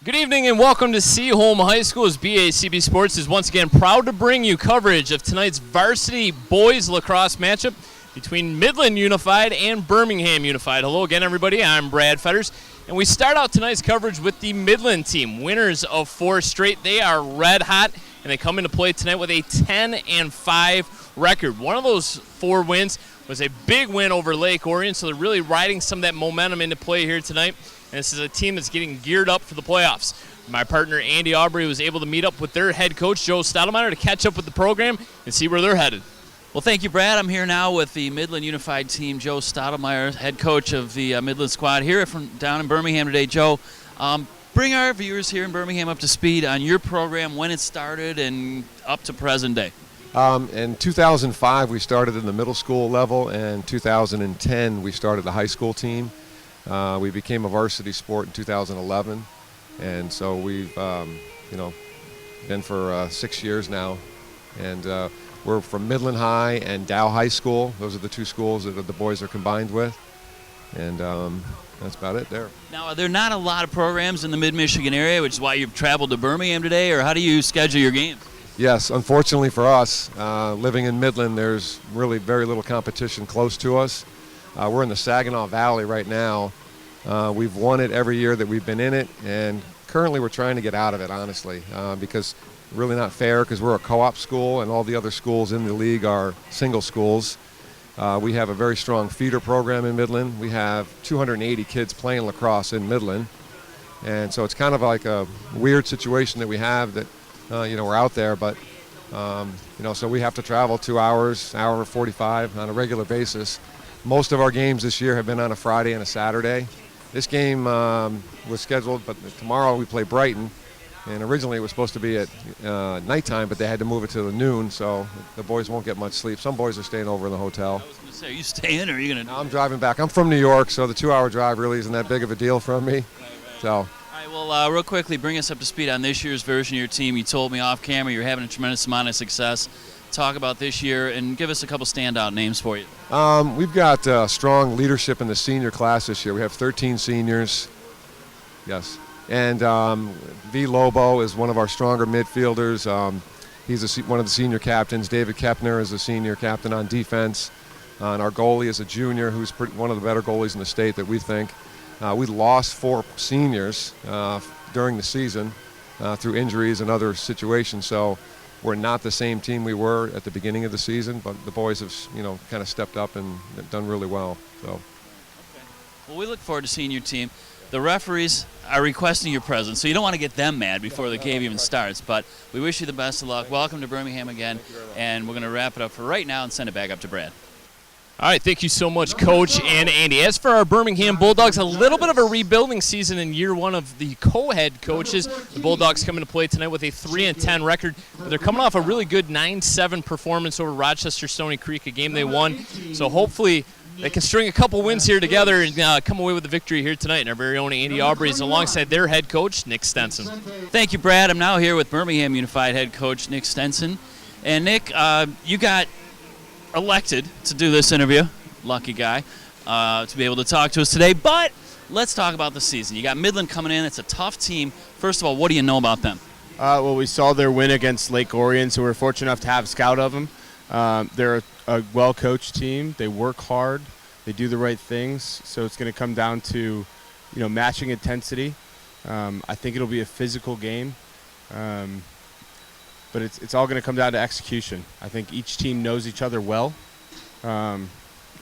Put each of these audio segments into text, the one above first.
Good evening and welcome to Seaholm High School's BACB Sports is once again proud to bring you coverage of tonight's varsity boys lacrosse matchup between Midland Unified and Birmingham Unified. Hello again, everybody. I'm Brad Fetters, and we start out tonight's coverage with the Midland team, winners of 4 straight. They are red hot, and they come into play tonight with a 10-5 record. One of those 4 wins was a big win over Lake Orion, so they're really riding some of that momentum into play here tonight. And this is a team that's getting geared up for the playoffs. My partner, Andy Aubrey, was able to meet up with their head coach, Joe Stottlemyre, to catch up with the program and see where they're headed. Well, thank you, Brad. I'm here now with the Midland Unified team, Joe Stottlemyre, head coach of the Midland squad here from down in Birmingham today. Joe, bring our viewers here in Birmingham up to speed on your program, when it started, and up to present day. In 2005, we started in the middle school level, and 2010, we started the high school team. We became a varsity sport in 2011, and so we've been for 6 years now, and we're from Midland High and Dow High School. Those are the 2 schools that the boys are combined with, and that's about it there. Now, are there not a lot of programs in the mid-Michigan area, which is why you've traveled to Birmingham today, or how do you schedule your games? Yes, unfortunately for us, living in Midland, there's really very little competition close to us. We're in the Saginaw Valley right now. We've won it every year that we've been in it, and currently we're trying to get out of it, honestly, because really not fair, because we're a co-op school and all the other schools in the league are single schools. We have a very strong feeder program in Midland. We have 280 kids playing lacrosse in Midland, and so it's kind of like a weird situation that we have that, we're out there, but, so we have to travel 2 hours, hour 45 on a regular basis. Most of our games this year have been on a Friday and a Saturday. This game was scheduled, but tomorrow we play Brighton, and originally it was supposed to be at nighttime, but they had to move it to the noon, so the boys won't get much sleep. Some boys are staying over in the hotel. I was going to say, are you staying or are you going to? I'm driving back. I'm from New York, so the 2-hour drive really isn't that big of a deal from me. Right. So. All right, well, real quickly, bring us up to speed on this year's version of your team. You told me off camera you're having a tremendous amount of success. Talk about this year and give us a couple standout names for you. We've got strong leadership in the senior class this year. We have 13 seniors. Yes. And V. Lobo is one of our stronger midfielders. He's one of the senior captains. David Kepner is a senior captain on defense. And our goalie is a junior who's one of the better goalies in the state that we think. We lost 4 seniors during the season through injuries and other situations. So we're not the same team we were at the beginning of the season, but the boys have, kind of stepped up and done really well. So. Okay. Well, we look forward to seeing your team. The referees are requesting your presence, so you don't want to get them mad before the game even starts. But we wish you the best of luck. Welcome to Birmingham again, and we're going to wrap it up for right now and send it back up to Brad. All right, thank you so much, Coach and Andy. As for our Birmingham Bulldogs, a little bit of a rebuilding season in year 1 of the co-head coaches. The Bulldogs come into play tonight with a 3-10 record. They're coming off a really good 9-7 performance over Rochester Stony Creek, a game they won. So hopefully they can string a couple wins here together and come away with a victory here tonight. And our very own Andy Aubrey is alongside their head coach, Nick Stenson. Thank you, Brad. I'm now here with Birmingham Unified head coach Nick Stenson. And Nick, you got elected to do this interview, lucky guy, to be able to talk to us today. But let's talk about the season. You got Midland coming in. It's a tough team. First of all, what do you know about them? Well, we saw their win against Lake Orion, so we're fortunate enough to have a scout of them. They're a well-coached team. They work hard. They do the right things. So it's going to come down to, matching intensity. I think it'll be a physical game. But it's all going to come down to execution. I think each team knows each other well.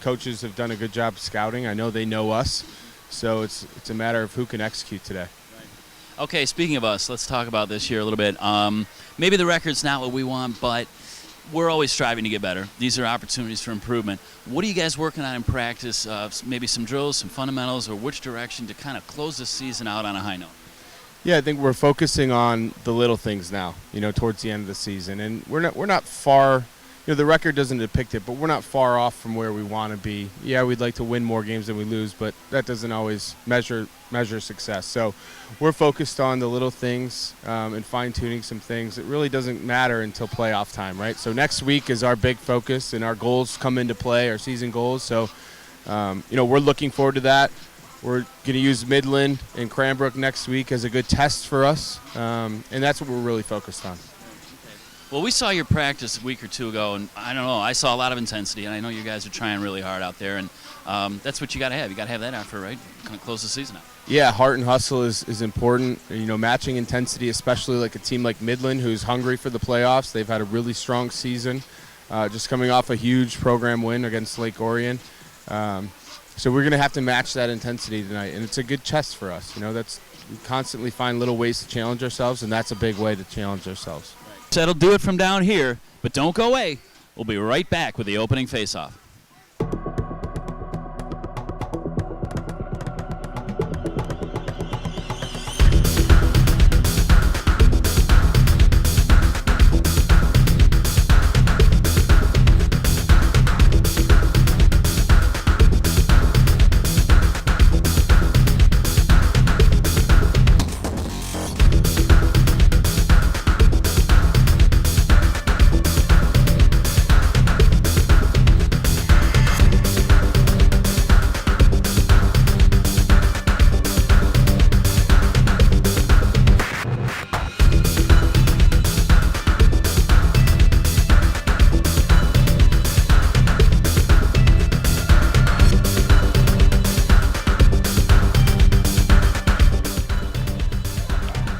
Coaches have done a good job scouting. I know they know us. So it's a matter of who can execute today. Right. Okay, speaking of us, let's talk about this year a little bit. Maybe the record's not what we want, but we're always striving to get better. These are opportunities for improvement. What are you guys working on in practice? Maybe some drills, some fundamentals, or which direction to kind of close this season out on a high note? Yeah, I think we're focusing on the little things now, towards the end of the season. And we're not far, the record doesn't depict it, but we're not far off from where we want to be. Yeah, we'd like to win more games than we lose, but that doesn't always measure success. So we're focused on the little things and fine-tuning some things. It really doesn't matter until playoff time, right? So next week is our big focus, and our goals come into play, our season goals. So, we're looking forward to that. We're going to use Midland and Cranbrook next week as a good test for us, and that's what we're really focused on. Well, we saw your practice a week or two ago, and I don't know, I saw a lot of intensity, and I know you guys are trying really hard out there, and that's what you got to have. You got to have that effort, right? Kind of close the season out. Yeah, heart and hustle is important. You know, matching intensity, especially like a team like Midland, who's hungry for the playoffs. They've had a really strong season, just coming off a huge program win against Lake Orion. So we're going to have to match that intensity tonight, and it's a good test for us. You know, we constantly find little ways to challenge ourselves, and that's a big way to challenge ourselves. So that'll do it from down here, but don't go away. We'll be right back with the opening face-off.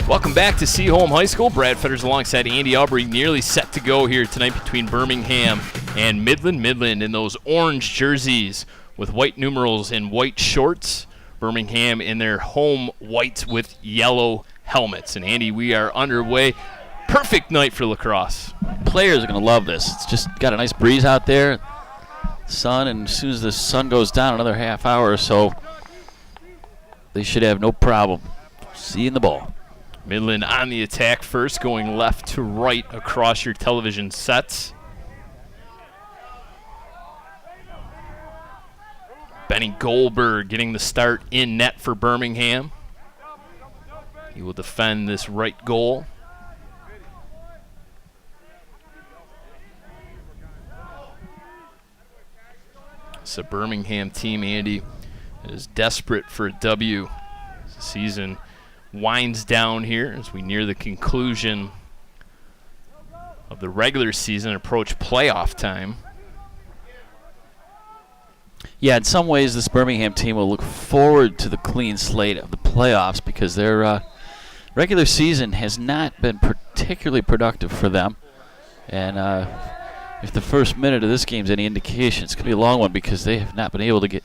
Welcome back to Seaholm High School. Brad Fetters alongside Andy Aubrey, nearly set to go here tonight between Birmingham and Midland. Midland in those orange jerseys with white numerals and white shorts. Birmingham in their home whites with yellow helmets. And Andy, we are underway. Perfect night for lacrosse. Players are going to love this. It's just got a nice breeze out there, sun, and as soon as the sun goes down another half hour or so, they should have no problem seeing the ball. Midland on the attack first, going left to right across your television sets. Benny Goldberg getting the start in net for Birmingham. He will defend this right goal. It's a Birmingham team, Andy, that is desperate for a W. The season winds down here as we near the conclusion of the regular season, approach playoff time. Yeah, in some ways this Birmingham team will look forward to the clean slate of the playoffs because their regular season has not been particularly productive for them. And if the first minute of this game is any indication, it's going to be a long one because they have not been able to get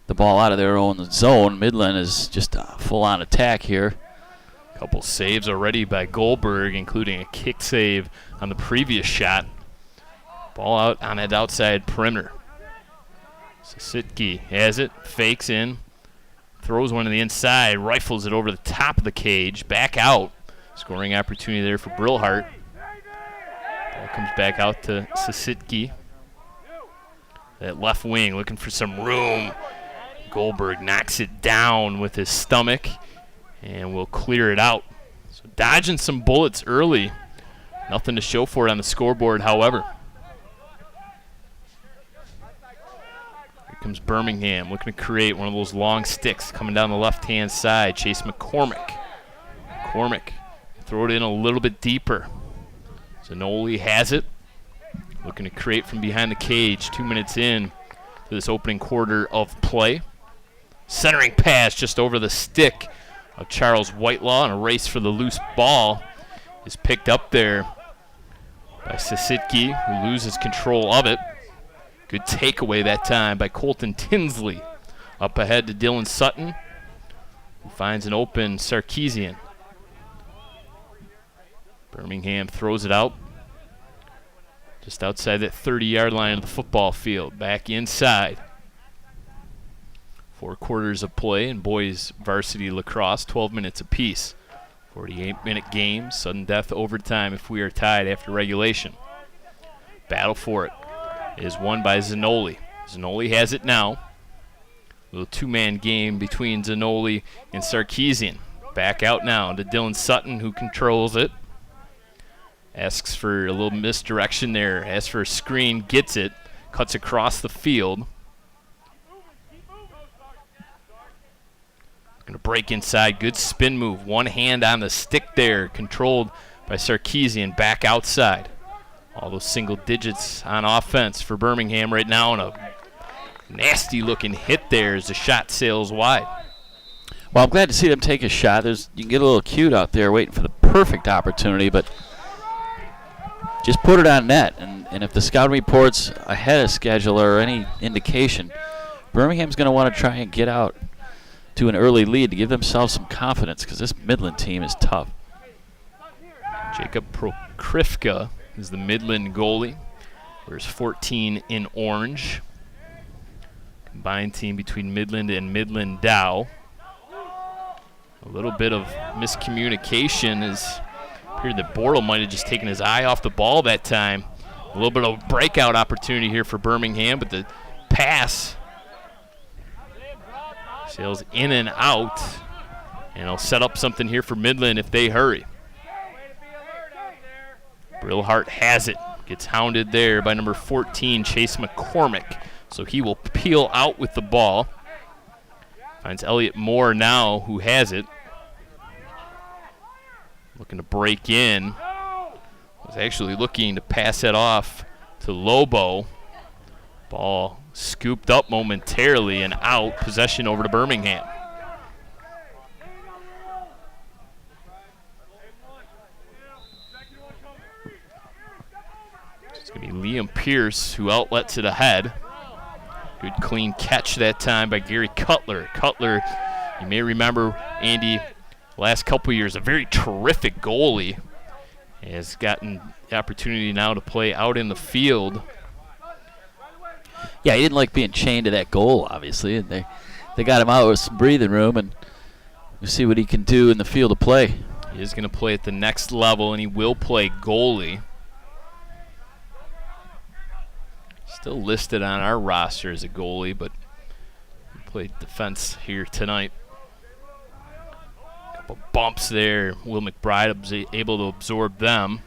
the ball out of their own zone. Midland is just a full-on attack here. A couple saves already by Goldberg, including a kick save on the previous shot. Ball out on that outside perimeter. Sasitki has it, fakes in, throws one to the inside, rifles it over the top of the cage, back out. Scoring opportunity there for Brillhart. Ball comes back out to Sasitki. That left wing looking for some room. Goldberg knocks it down with his stomach and will clear it out. So dodging some bullets early. Nothing to show for it on the scoreboard, however. Here comes Birmingham looking to create one of those long sticks coming down the left-hand side. Chase McCormick. McCormick throw it in a little bit deeper. Zanoli has it. Looking to create from behind the cage. 2 minutes in to this opening quarter of play. Centering pass just over the stick of Charles Whitelaw, and a race for the loose ball is picked up there by Sasitki, who loses control of it. Good takeaway that time by Colton Tinsley. Up ahead to Dylan Sutton, who finds an open Sarkeesian. Birmingham throws it out just outside that 30-yard line of the football field. Back inside. 4 quarters of play in boys varsity lacrosse, 12 minutes apiece. 48-minute game, sudden death overtime if we are tied after regulation. Battle for it is won by Zanoli. Zanoli has it now. A little two-man game between Zanoli and Sarkeesian. Back out now to Dylan Sutton, who controls it. Asks for a little misdirection there. Asks for a screen, gets it. Cuts across the field. Going to break inside. Good spin move. One hand on the stick there. Controlled by Sarkeesian. Back outside. All those single digits on offense for Birmingham right now. And a nasty-looking hit there as the shot sails wide. Well, I'm glad to see them take a shot. You can get a little cute out there waiting for the perfect opportunity, but just put it on net. And if the scouting report's ahead of schedule or any indication, Birmingham's going to want to try and get out to an early lead to give themselves some confidence because this Midland team is tough. Jacob Prokrifka is the Midland goalie. Wears 14 in orange. Combined team between Midland and Midland Dow. A little bit of miscommunication as appeared that Bortle might have just taken his eye off the ball that time. A little bit of breakout opportunity here for Birmingham, but the pass sails in and out, and it'll set up something here for Midland if they hurry. Brillhart has it. Gets hounded there by number 14, Chase McCormick. So he will peel out with the ball. Finds Elliot Moore now, who has it. Looking to break in. Was actually looking to pass it off to Lobo. Ball scooped up momentarily and out. Possession over to Birmingham. It's going to be Liam Pierce who outlets it ahead. Good clean catch that time by Gary Cutler. Cutler, you may remember, Andy, last couple years, a very terrific goalie. Has gotten the opportunity now to play out in the field. Yeah, he didn't like being chained to that goal, obviously. And they got him out with some breathing room, and we'll see what he can do in the field of play. He is going to play at the next level, and he will play goalie. Still listed on our roster as a goalie, but he played defense here tonight. Couple bumps there. Will McBride was able to absorb them.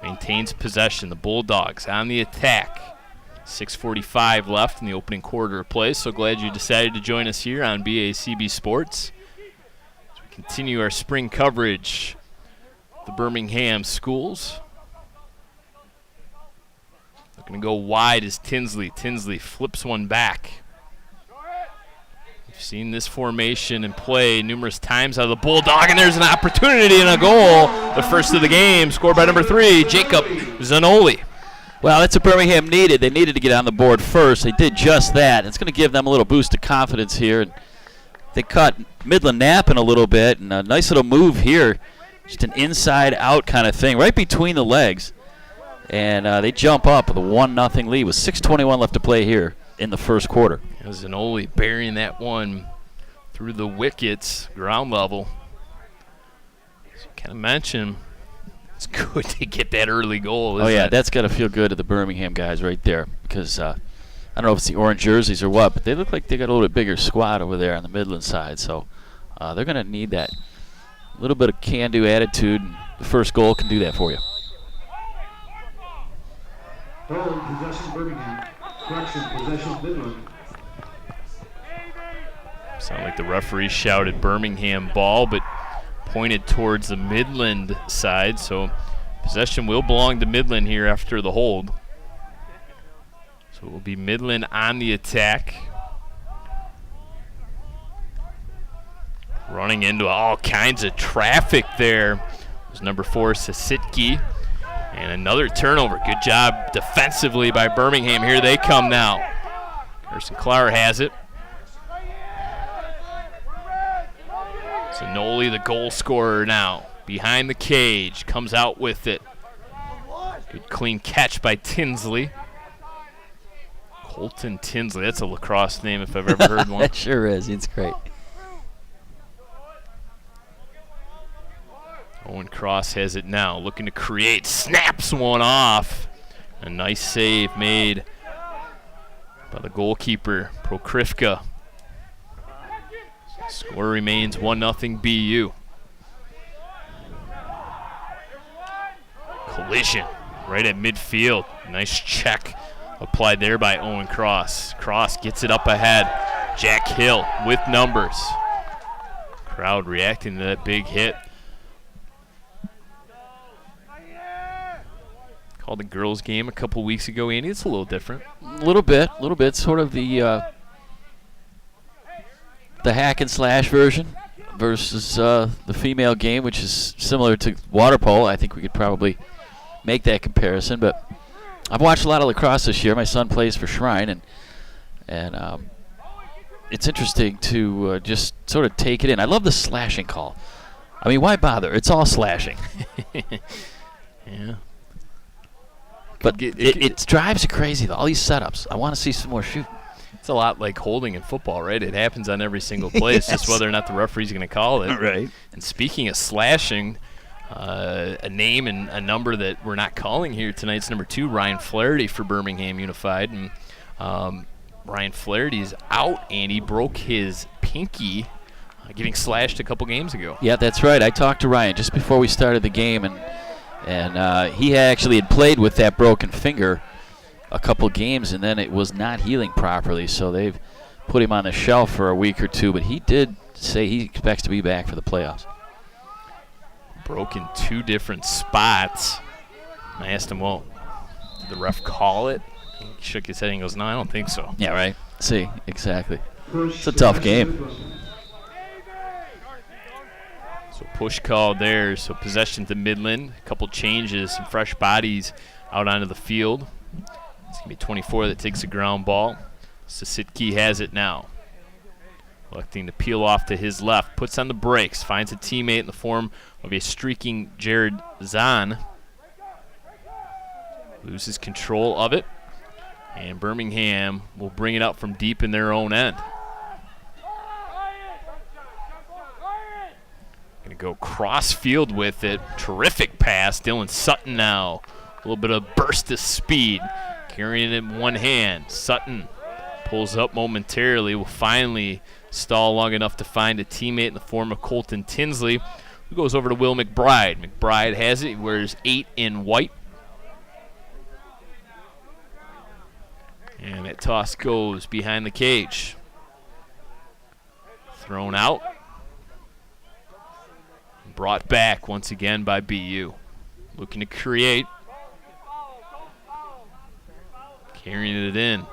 Maintains possession. The Bulldogs on the attack. 6:45 left in the opening quarter of play. So glad you decided to join us here on BACB Sports as we continue our spring coverage of the Birmingham schools. Looking to go wide is Tinsley. Tinsley flips one back. We've seen this formation in play numerous times out of the Bulldog, and there's an opportunity and a goal. The first of the game, scored by number 3, Jacob Zanoli. Well, that's what Birmingham needed. They needed to get on the board first. They did just that. It's going to give them a little boost of confidence here. And they caught Midland napping a little bit, and a nice little move here. Just an inside-out kind of thing, right between the legs. And they jump up with a 1-0 lead with 6:21 left to play here in the first quarter. Zanoli burying that one through the wickets, ground level. As you kind of mentioned, it's good to get that early goal. Oh, yeah, that's got to feel good to the Birmingham guys right there because I don't know if it's the orange jerseys or what, but they look like they got a little bit bigger squad over there on the Midland side. So they're going to need that little bit of can-do attitude. And the first goal can do that for you. Possession Birmingham. Correction, possession Midland. Sound like the referee shouted Birmingham ball, but pointed towards the Midland side. So possession will belong to Midland here after the hold. So it will be Midland on the attack. Running into all kinds of traffic there was number 4, Sasitki. And another turnover. Good job defensively by Birmingham. Here they come now. Carson Clower has it. Zanoli, the goal scorer now. Behind the cage. Comes out with it. Good clean catch by Tinsley. Colton Tinsley. That's a lacrosse name if I've ever heard one. That sure is. It's great. Owen Cross has it now, looking to create, snaps one off. A nice save made by the goalkeeper, Prokrifka. Score remains 1-0 BU. Collision right at midfield. Nice check applied there by Owen Cross. Cross gets it up ahead. Jack Hill with numbers. Crowd reacting to that big hit. Called the girls' game a couple weeks ago, Andy. It's a little different. A little bit. Sort of the hack and slash version versus the female game, which is similar to water polo. I think we could probably make that comparison. But I've watched a lot of lacrosse this year. My son plays for Shrine, and it's interesting to just sort of take it in. I love the slashing call. I mean, why bother? It's all slashing. Yeah. But it drives you crazy, though. All these setups. I want to see some more shooting. It's a lot like holding in football, right? It happens on every single play. It's just whether or not the referee's going to call it. Right. And speaking of slashing, a name and a number that we're not calling here tonight's number 2, Ryan Flaherty for Birmingham Unified. And Ryan Flaherty's out, and he broke his pinky getting slashed a couple games ago. Yeah, that's right. I talked to Ryan just before we started the game, and he actually had played with that broken finger a couple games, and then it was not healing properly, so they've put him on the shelf for a week or two, but he did say he expects to be back for the playoffs. Broke in 2 different spots. I asked him, well, did the ref call it? He shook his head and goes, no, I don't think so. Yeah, right. See, exactly. It's a tough game. So push call there, so possession to Midland. A couple changes, some fresh bodies out onto the field. It's going to be 24 that takes a ground ball. Sasitki has it now. Electing to peel off to his left. Puts on the brakes. Finds a teammate in the form of a streaking Jared Zahn. Loses control of it. And Birmingham will bring it up from deep in their own end. Going to go cross field with it. Terrific pass. Dylan Sutton now. A little bit of burst of speed. Carrying it in one hand. Sutton pulls up momentarily. Will finally stall long enough to find a teammate in the form of Colton Tinsley, who goes over to Will McBride. McBride has it. He wears 8 in white. And that toss goes behind the cage. Thrown out. Brought back once again by BU. Looking to create. Carrying it in.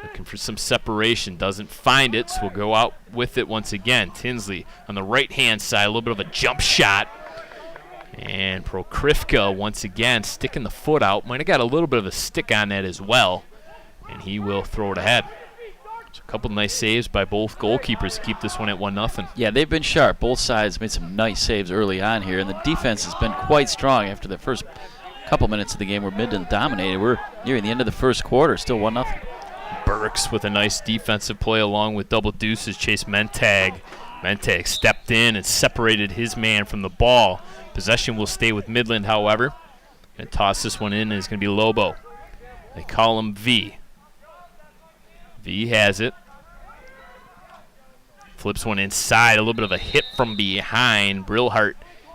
Looking for some separation. Doesn't find it, so we'll go out with it once again. Tinsley on the right-hand side. A little bit of a jump shot. And Prokrivka once again sticking the foot out. Might have got a little bit of a stick on that as well. And he will throw it ahead. So a couple nice saves by both goalkeepers to keep this one at 1-0. Yeah, they've been sharp. Both sides made some nice saves early on here, and the defense has been quite strong after the first couple minutes of the game where Midland dominated. We're nearing the end of the first quarter, still 1-0. Burks with a nice defensive play along with double deuces. Chase Mentag. Mentag stepped in and separated his man from the ball. Possession will stay with Midland, however. Going to toss this one in, and it's going to be Lobo. They call him V. V has it. Flips one inside. A little bit of a hit from behind. Brillhart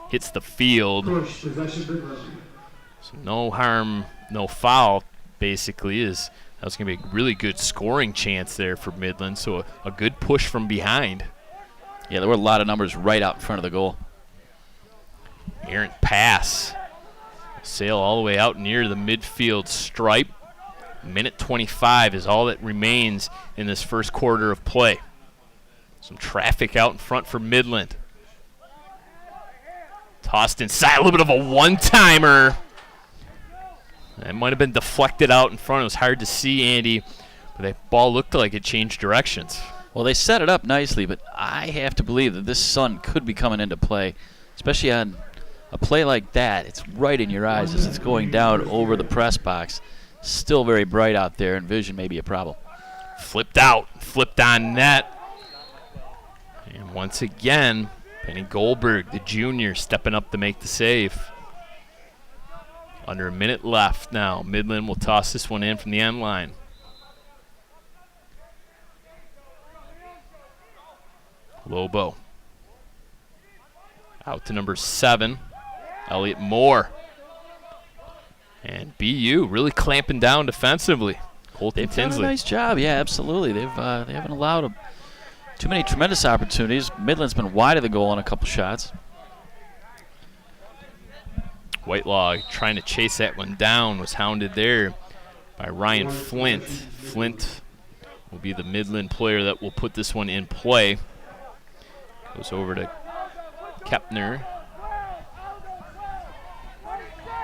hits the field. So no harm, no foul, basically. That was going to be a really good scoring chance there for Midland. So a good push from behind. Yeah, there were a lot of numbers right out in front of the goal. Errant pass. Sail all the way out near the midfield stripe. Minute 25 is all that remains in this first quarter of play. Some traffic out in front for Midland. Tossed inside, a little bit of a one-timer. That might have been deflected out in front. It was hard to see, Andy, but that ball looked like it changed directions. Well, they set it up nicely, but I have to believe that this sun could be coming into play, especially on a play like that. It's right in your eyes as it's going down over the press box. Still very bright out there, and vision may be a problem. Flipped out, flipped on net. And once again, Penny Goldberg, the junior, stepping up to make the save. Under a minute left now. Midland will toss this one in from the end line. Lobo. Out to number 7, Elliot Moore. And BU really clamping down defensively. Colton They've done Tinsley. a nice job. Yeah, absolutely. They haven't allowed Too many tremendous opportunities. Midland's been wide of the goal on a couple shots. Whitelaw trying to chase that one down, was hounded there by Ryan Flint. Flint will be the Midland player that will put this one in play. Goes over to Kepner.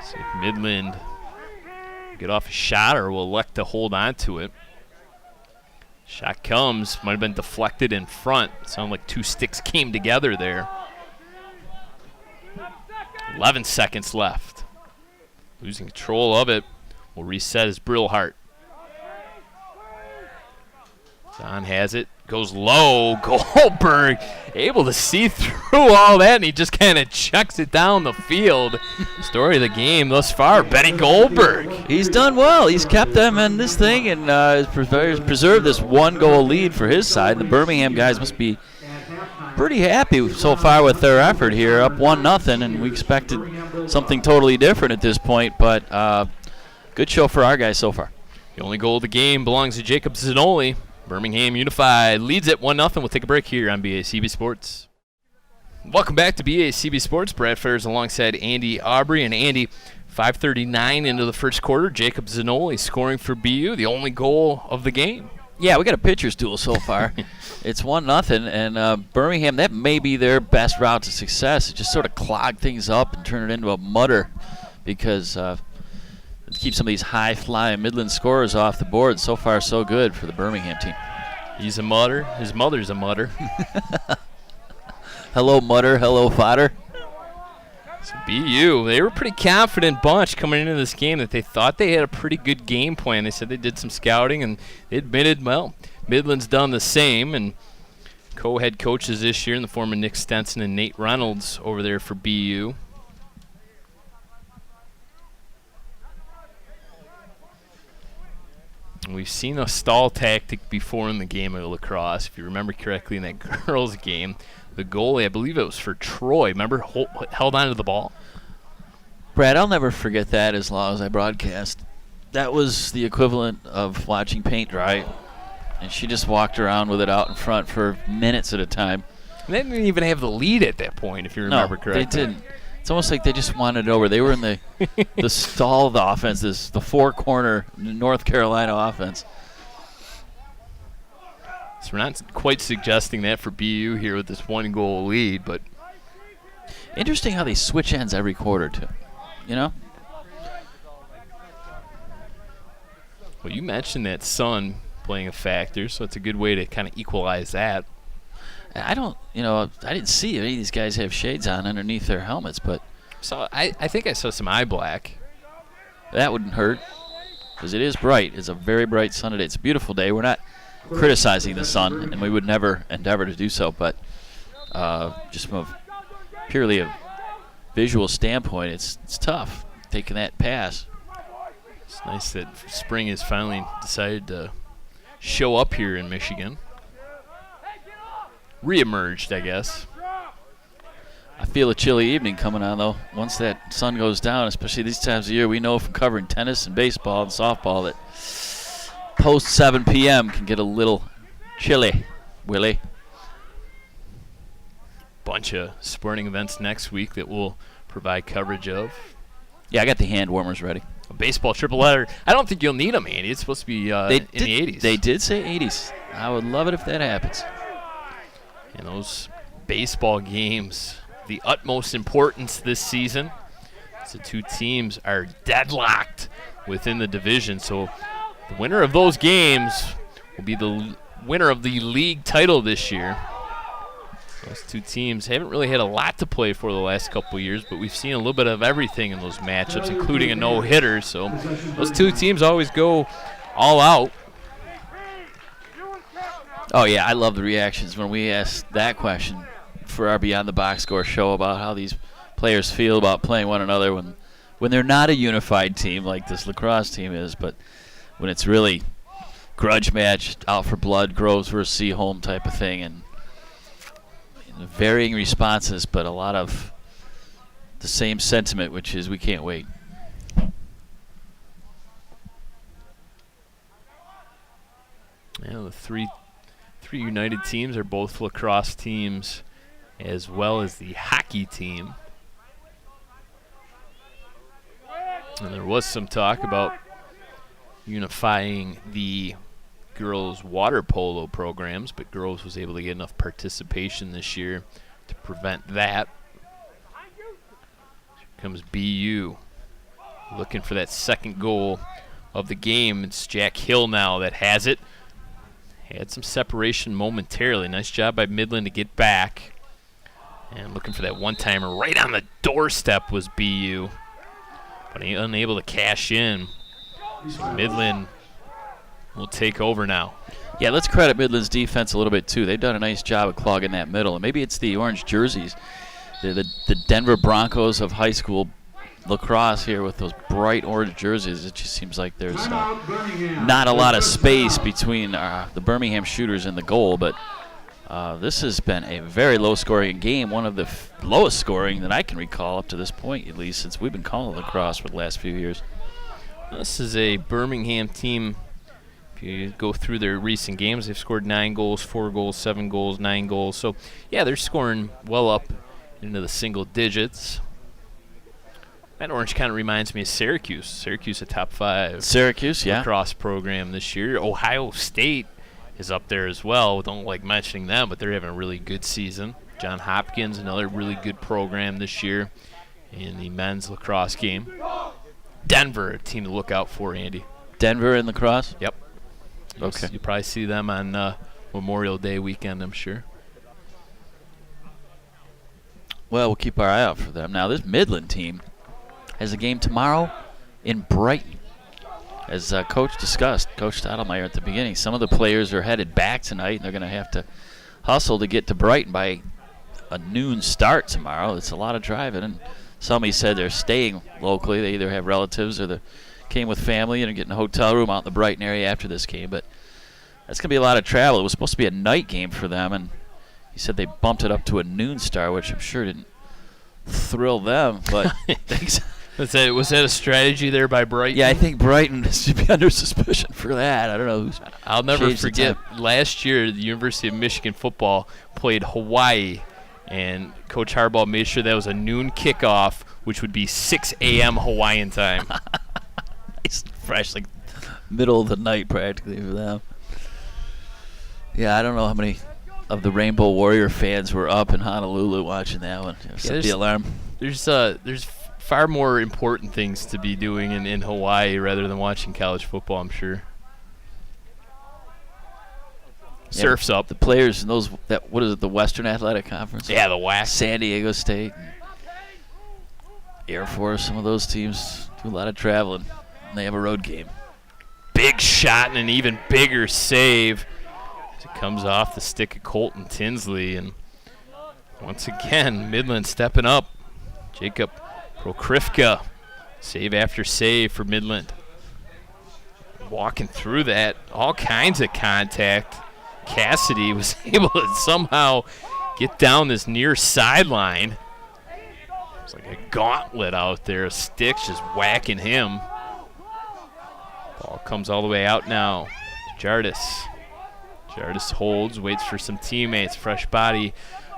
See if Midland get off a shot or will elect to hold on to it. Shot comes, might have been deflected in front. Sounded like two sticks came together there. 11 seconds left. Losing control of it will reset as Brillhart. Don has it, goes low. Goldberg able to see through all that, and he just kind of checks it down the field. Story of the game thus far, Benny Goldberg. He's done well. He's kept them in this thing and has preserved this 1-goal lead for his side. The Birmingham guys must be pretty happy so far with their effort here, up 1-0, and we expected something totally different at this point, but good show for our guys so far. The only goal of the game belongs to Jacob Zanoli. Birmingham Unified leads at 1-0. We'll take a break here on BACB Sports. Welcome back to BACB Sports. Brad Fairs alongside Andy Aubrey. And Andy, 5:39 into the first quarter. Jacob Zanoli scoring for BU, the only goal of the game. Yeah, we got a pitcher's duel so far. It's 1-0, and Birmingham, that may be their best route to success. It just sort of clog things up and turn it into a mutter because keep some of these high-flying Midland scorers off the board. So far, so good for the Birmingham team. He's a mutter. His mother's a mutter. Hello, mutter. Hello, fodder. So BU, they were a pretty confident bunch coming into this game that they thought they had a pretty good game plan. They said they did some scouting, and they admitted, well, Midland's done the same. And co-head coaches this year in the form of Nick Stenson and Nate Reynolds over there for BU. We've seen a stall tactic before in the game of lacrosse. If you remember correctly, in that girls' game, the goalie, I believe it was for Troy, remember, held onto the ball? Brad, I'll never forget that as long as I broadcast. That was the equivalent of watching paint dry, and she just walked around with it out in front for minutes at a time. And they didn't even have the lead at that point, if you remember correctly. No, they didn't. It's almost like they just wanted it over. They were in the stall of the offense, the four-corner North Carolina offense. So we're not quite suggesting that for BU here with this 1-goal lead, but interesting how they switch ends every quarter, too. You know? Well, you mentioned that sun playing a factor, so it's a good way to kind of equalize that. I didn't see any of these guys have shades on underneath their helmets, but so I think I saw some eye black. That wouldn't hurt because it is bright. It's a very bright sunny day. It's a beautiful day. We're not criticizing the sun, and we would never endeavor to do so, but just from purely a visual standpoint, it's tough taking that pass. It's nice that spring has finally decided to show up here in Michigan. Reemerged, I guess. I feel a chilly evening coming on, though. Once that sun goes down, especially these times of year, we know from covering tennis and baseball and softball that post 7 p.m. can get a little chilly, Willie. Bunch of sporting events next week that we'll provide coverage of. Yeah, I got the hand warmers ready. A baseball triple header. I don't think you'll need them, Andy. It's supposed to be in the 80s. They did say 80s. I would love it if that happens. And those baseball games, the utmost importance this season. The two teams are deadlocked within the division. So the winner of those games will be the winner of the league title this year. Those two teams haven't really had a lot to play for the last couple of years, but we've seen a little bit of everything in those matchups, including a no-hitter. So those two teams always go all out. Oh, yeah, I love the reactions when we ask that question for our Beyond the Box Score show about how these players feel about playing one another when they're not a unified team like this lacrosse team is, but when it's really grudge match, out for blood, Groves versus Seaholm type of thing, and varying responses, but a lot of the same sentiment, which is we can't wait. Yeah, the 3 United teams are both lacrosse teams, as well as the hockey team. And there was some talk about unifying the girls' water polo programs, but girls was able to get enough participation this year to prevent that. Here comes BU looking for that second goal of the game. It's Jack Hill now that has it. Had some separation momentarily. Nice job by Midland to get back. And looking for that one-timer right on the doorstep was BU. But he unable to cash in. So Midland will take over now. Yeah, let's credit Midland's defense a little bit, too. They've done a nice job of clogging that middle. And maybe it's the orange jerseys. They're the Denver Broncos of high school lacrosse here with those bright orange jerseys. It just seems like there's not a lot of space between the Birmingham shooters and the goal. But this has been a very low-scoring game, one of the lowest scoring that I can recall up to this point, at least, since we've been calling lacrosse for the last few years. This is a Birmingham team. If you go through their recent games, they've scored 9 goals, 4 goals, 7 goals, 9 goals. So, yeah, they're scoring well up into the single digits. That orange kind of reminds me of Syracuse. Syracuse, a top 5 Syracuse, yeah, lacrosse program this year. Ohio State is up there as well. Don't like mentioning them, but they're having a really good season. John Hopkins, another really good program this year in the men's lacrosse game. Denver, a team to look out for, Andy. Denver in lacrosse? Yep. Okay. You'll probably see them on Memorial Day weekend, I'm sure. Well, we'll keep our eye out for them. Now, this Midland team has a game tomorrow in Brighton. As Coach discussed, Coach Stottlemyre at the beginning, some of the players are headed back tonight, and they're going to have to hustle to get to Brighton by a noon start tomorrow. It's a lot of driving, and somebody said they're staying locally. They either have relatives or they came with family and are getting a hotel room out in the Brighton area after this game. But that's going to be a lot of travel. It was supposed to be a night game for them, and he said they bumped it up to a noon start, which I'm sure didn't thrill them. But Was that a strategy there by Brighton? Yeah, I think Brighton should be under suspicion for that. I don't know who's. I'll never forget last year the University of Michigan football played Hawaii, and Coach Harbaugh made sure that was a noon kickoff, which would be 6 a.m. Hawaiian time. Nice, fresh, like middle of the night practically for them. Yeah, I don't know how many of the Rainbow Warrior fans were up in Honolulu watching that one. Set the alarm. There's far more important things to be doing in Hawaii rather than watching college football, I'm sure. Surf's up. The players in those, what is it, the Western Athletic Conference? Yeah, the WAC. San Diego State, Air Force, some of those teams do a lot of traveling, and they have a road game. Big shot and an even bigger save. It comes off the stick of Colton Tinsley, and once again, Midland stepping up. Jacob Prokrifka, save after save for Midland. Walking through that, all kinds of contact. Cassidy was able to somehow get down this near sideline. It's like a gauntlet out there. Sticks just whacking him. Ball comes all the way out now to Jardis. Jardis holds, waits for some teammates. Fresh body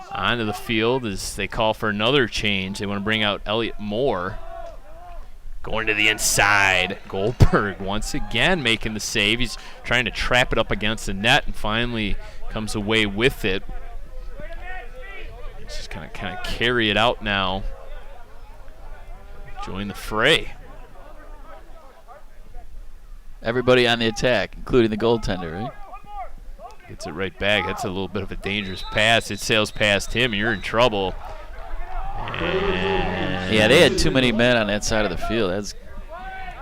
onto the field as they call for another change. They want to bring out Elliot Moore. Going to the inside. Goldberg once again making the save. He's trying to trap it up against the net and finally comes away with it. He's just going to kind of carry it out now. Join the fray. Everybody on the attack, including the goaltender, right? Gets it right back. That's a little bit of a dangerous pass. It sails past him. You're in trouble. And yeah, they had too many men on that side of the field.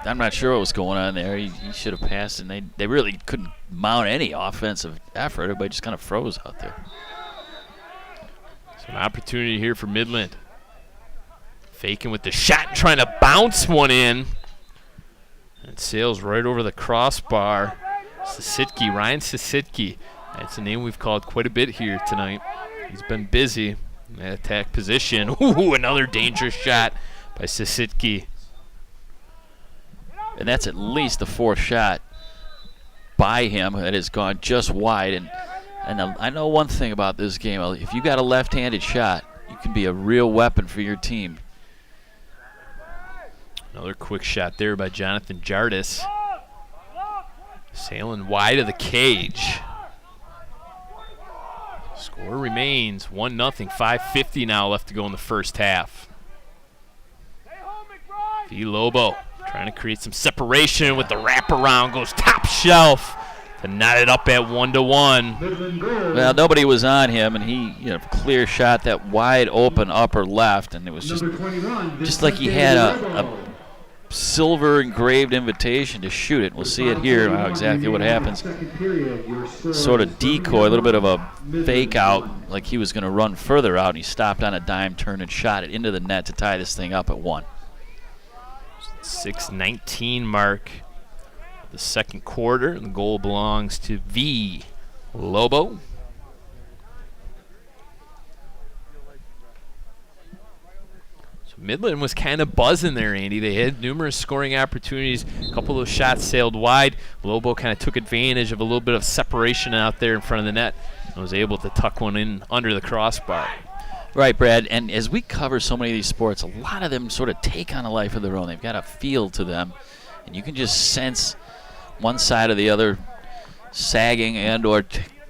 I'm not sure what was going on there. He should have passed, and they really couldn't mount any offensive effort. Everybody just kind of froze out there. So an opportunity here for Midland. Faking with the shot, trying to bounce one in. It sails right over the crossbar. Sasitki, Ryan Sasitki. That's a name we've called quite a bit here tonight. He's been busy in that attack position. Ooh, another dangerous shot by Sasitki. And that's at least the fourth shot by him that has gone just wide. And And I know one thing about this game. If you got a left-handed shot, you can be a real weapon for your team. Another quick shot there by Jonathan Jardis. Sailing wide of the cage. Score remains 1-0. 5:50 now left to go in the first half. V. Lobo trying to create some separation with the wraparound. Goes top shelf to knot it up at 1-1. Well, nobody was on him, and he clear shot that wide open upper left, and it was just like he had a silver engraved invitation to shoot it. We'll see it here now exactly what happens. Sort of decoy, a little bit of a fake out, like he was going to run further out, and he stopped on a dime turn and shot it into the net to tie this thing up at 1. 6:19 mark of the second quarter, and the goal belongs to V. Lobo. Midland was kind of buzzing there, Andy. They had numerous scoring opportunities. A couple of those shots sailed wide. Lobo kind of took advantage of a little bit of separation out there in front of the net and was able to tuck one in under the crossbar. Right, Brad. And as we cover so many of these sports, a lot of them sort of take on a life of their own. They've got a feel to them, and you can just sense one side or the other sagging and or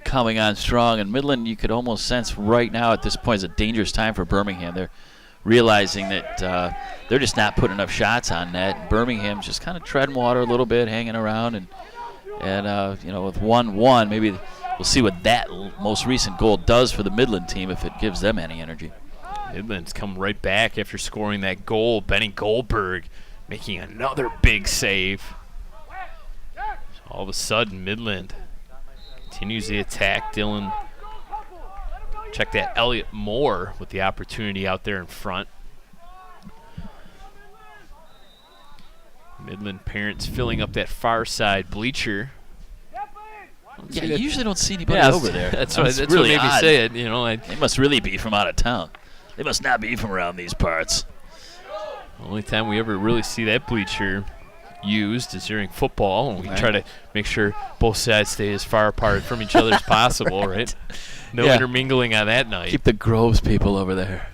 coming on strong. And Midland, you could almost sense right now at this point is a dangerous time for Birmingham. They're realizing that they're just not putting enough shots on net. Birmingham's just kind of treading water a little bit, hanging around, and with 1-1, maybe we'll see what that most recent goal does for the Midland team if it gives them any energy. Midland's come right back after scoring that goal. Benny Goldberg making another big save. So all of a sudden, Midland continues the attack. Dylan, check that, Elliot Moore with the opportunity out there in front. Midland parents filling up that far side bleacher. Yeah, you usually don't see anybody over there. That's really what made me odd. say it. They must really be from out of town. They must not be from around these parts. The only time we ever really see that bleacher used is during football, and we try to make sure both sides stay as far apart from each other as possible, right? No intermingling on that night. Keep the Groves people over there,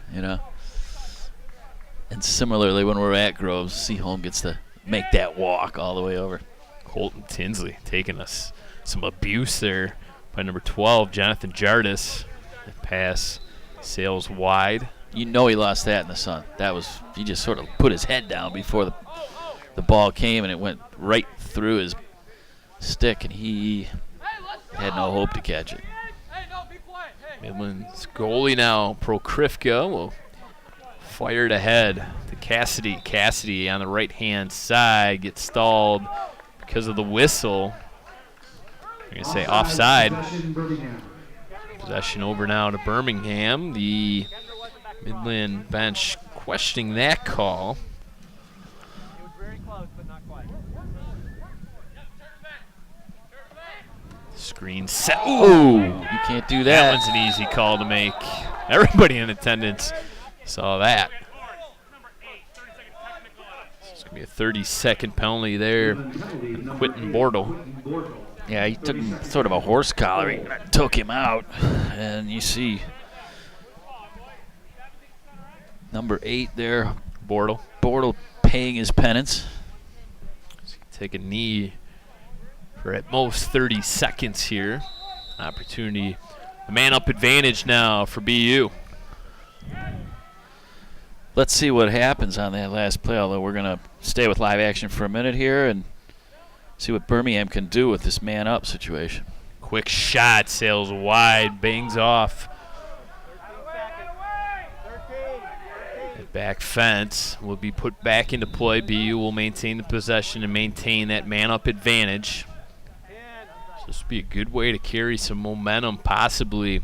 And similarly, when we're at Groves, Seaholm gets to make that walk all the way over. Colton Tinsley taking us some abuse there by number 12, Jonathan Jardis. The pass sails wide. He lost that in the sun. He just sort of put his head down before the ball came, and it went right through his stick, and he had no hope to catch it. Midland's goalie now, Prokrifka, will fire it ahead to Cassidy. Cassidy on the right-hand side gets stalled because of the whistle. I'm going to say offside. Possession over now to Birmingham. The Midland bench questioning that call. Screen set. Ooh, you can't do that. That one's an easy call to make. Everybody in attendance saw that. It's going to be a 30-second penalty there. Quentin Bortle. Yeah, he took him sort of a horse collar. He took him out. And you see number 8 there. Bortle paying his penance. Take a knee for at most 30 seconds here. Opportunity, the man-up advantage now for BU. Let's see what happens on that last play, although we're going to stay with live action for a minute here and see what Birmingham can do with this man-up situation. Quick shot, sails wide, bangs off. The back fence will be put back into play. BU will maintain the possession and maintain that man-up advantage. So this would be a good way to carry some momentum possibly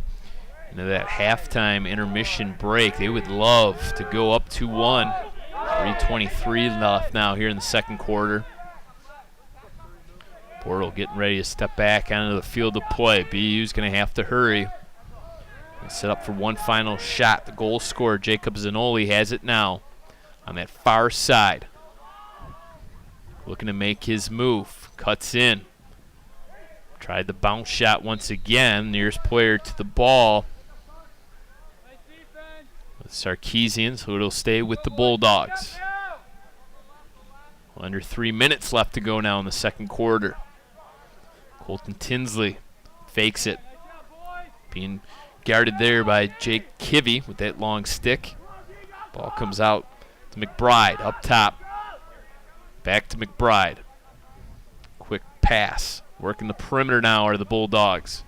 into that halftime intermission break. They would love to go up 2-1. 3:23 left now here in the second quarter. Bortle getting ready to step back onto the field of play. BU's going to have to hurry. Set up for one final shot. The goal scorer, Jacob Zanoli, has it now on that far side. Looking to make his move. Cuts in. Tried the bounce shot once again. Nearest player to the ball. With Sarkeesian, so it'll stay with the Bulldogs. Under 3 minutes left to go now in the second quarter. Colton Tinsley fakes it. Being guarded there by Jake Kivy with that long stick. Ball comes out to McBride up top. Back to McBride. Quick pass. Working the perimeter now are the Bulldogs.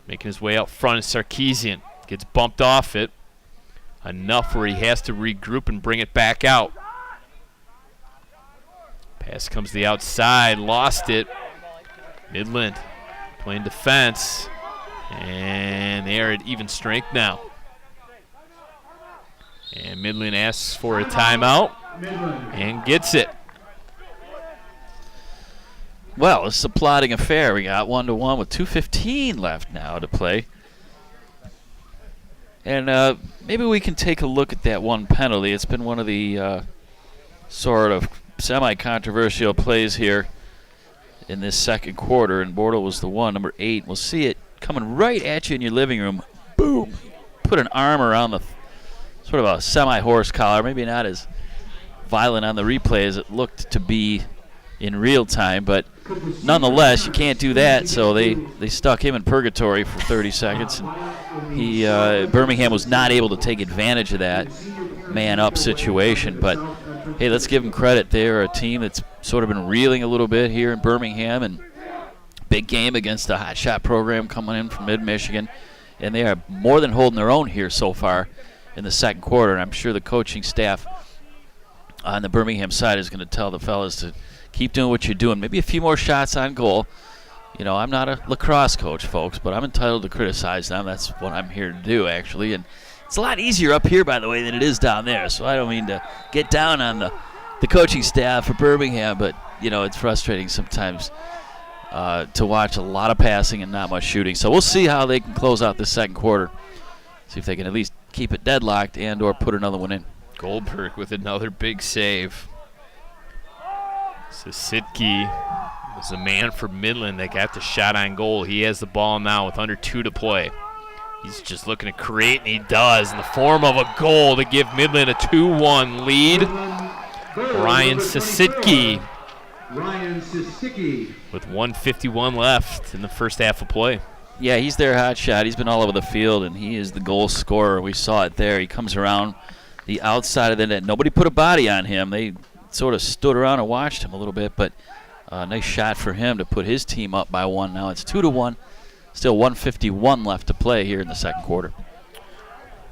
Making his way out front is Sarkeesian. Gets bumped off it. Enough where he has to regroup and bring it back out. Pass comes to the outside. Lost it. Midland playing defense. And they are at even strength now. And Midland asks for a timeout and gets it. Well, it's a plodding affair. We got 1-1 with 2:15 left now to play. And maybe we can take a look at that one penalty. It's been one of the sort of semi-controversial plays here in this second quarter, and Bortle was the one, number 8. We'll see it coming right at you in your living room. Boom! Put an arm around the sort of a semi-horse collar. Maybe not as violent on the replay as it looked to be in real time, but nonetheless, you can't do that, so they stuck him in purgatory for 30 seconds. And Birmingham was not able to take advantage of that man-up situation, but hey, let's give them credit. They're a team that's sort of been reeling a little bit here in Birmingham, and big game against a hot shot program coming in from mid-Michigan, and they are more than holding their own here so far in the second quarter, and I'm sure the coaching staff on the Birmingham side is going to tell the fellas to keep doing what you're doing. Maybe a few more shots on goal. You know, I'm not a lacrosse coach, folks, but I'm entitled to criticize them. That's what I'm here to do, actually. And it's a lot easier up here, by the way, than it is down there. So I don't mean to get down on the coaching staff for Birmingham, but, you know, it's frustrating sometimes to watch a lot of passing and not much shooting. So we'll see how they can close out this second quarter. See if they can at least keep it deadlocked and or put another one in. Goldberg with another big save. Sisitke was the man for Midland that got the shot on goal. He has the ball now with under 2 to play. He's just looking to create, and he does, in the form of a goal to give Midland a 2-1 lead. Ryan Sisitke with 1:51 left in the first half of play. Yeah, he's their hot shot. He's been all over the field, and he is the goal scorer. We saw it there. He comes around the outside of the net. Nobody put a body on him. They sort of stood around and watched him a little bit, but nice shot for him to put his team up by 1. Now it's 2-1. Still 1:51 left to play here in the second quarter.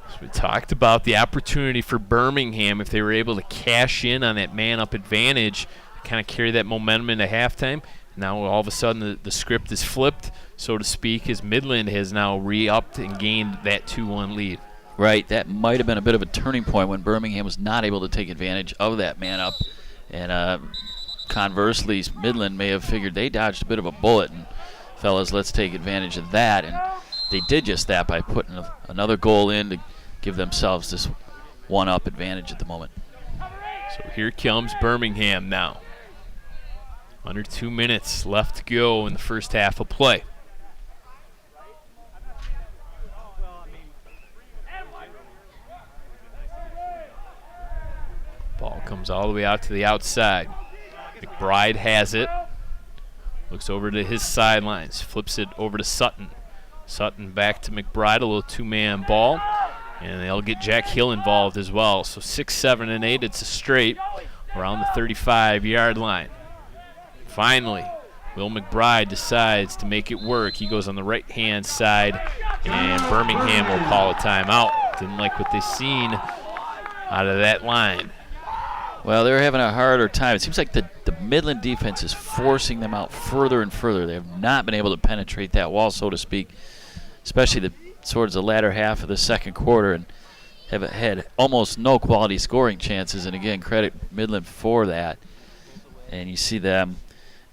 So we talked about the opportunity for Birmingham if they were able to cash in on that man-up advantage, kind of carry that momentum into halftime. Now all of a sudden the script is flipped, so to speak, as Midland has now re-upped and gained that 2-1 lead. Right, that might have been a bit of a turning point when Birmingham was not able to take advantage of that man-up. And conversely, Midland may have figured they dodged a bit of a bullet. And fellas, let's take advantage of that. And they did just that by putting another goal in to give themselves this one-up advantage at the moment. So here comes Birmingham now. Under 2 minutes left to go in the first half of play. Ball comes all the way out to the outside. McBride has it. Looks over to his sidelines. Flips it over to Sutton. Sutton back to McBride. A little two-man ball. And they'll get Jack Hill involved as well. So 6, 7, and 8. It's a straight around the 35-yard line. Finally, Will McBride decides to make it work. He goes on the right-hand side, and Birmingham will call a timeout. Didn't like what they seen out of that line. Well, they're having a harder time. It seems like the Midland defense is forcing them out further and further. They have not been able to penetrate that wall, so to speak, especially towards the latter half of the second quarter, and have had almost no quality scoring chances. And again, credit Midland for that. And you see them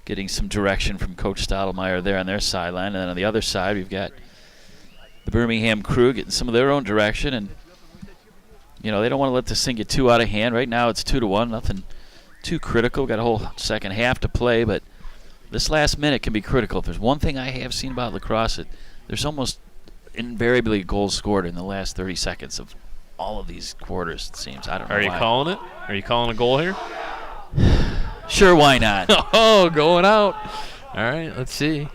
getting some direction from Coach Stottlemyre there on their sideline. And then on the other side, we've got the Birmingham crew getting some of their own direction. And, you know, they don't want to let this thing get too out of hand. Right now it's 2-1, nothing too critical. Got a whole second half to play, but This last minute can be critical. If there's one thing I have seen about lacrosse, there's almost invariably goals scored in the last 30 seconds of all of these quarters, it seems. I don't know Are you why. calling it? Are you calling a goal here? Sure, why not? Oh, going out. All right, let's see.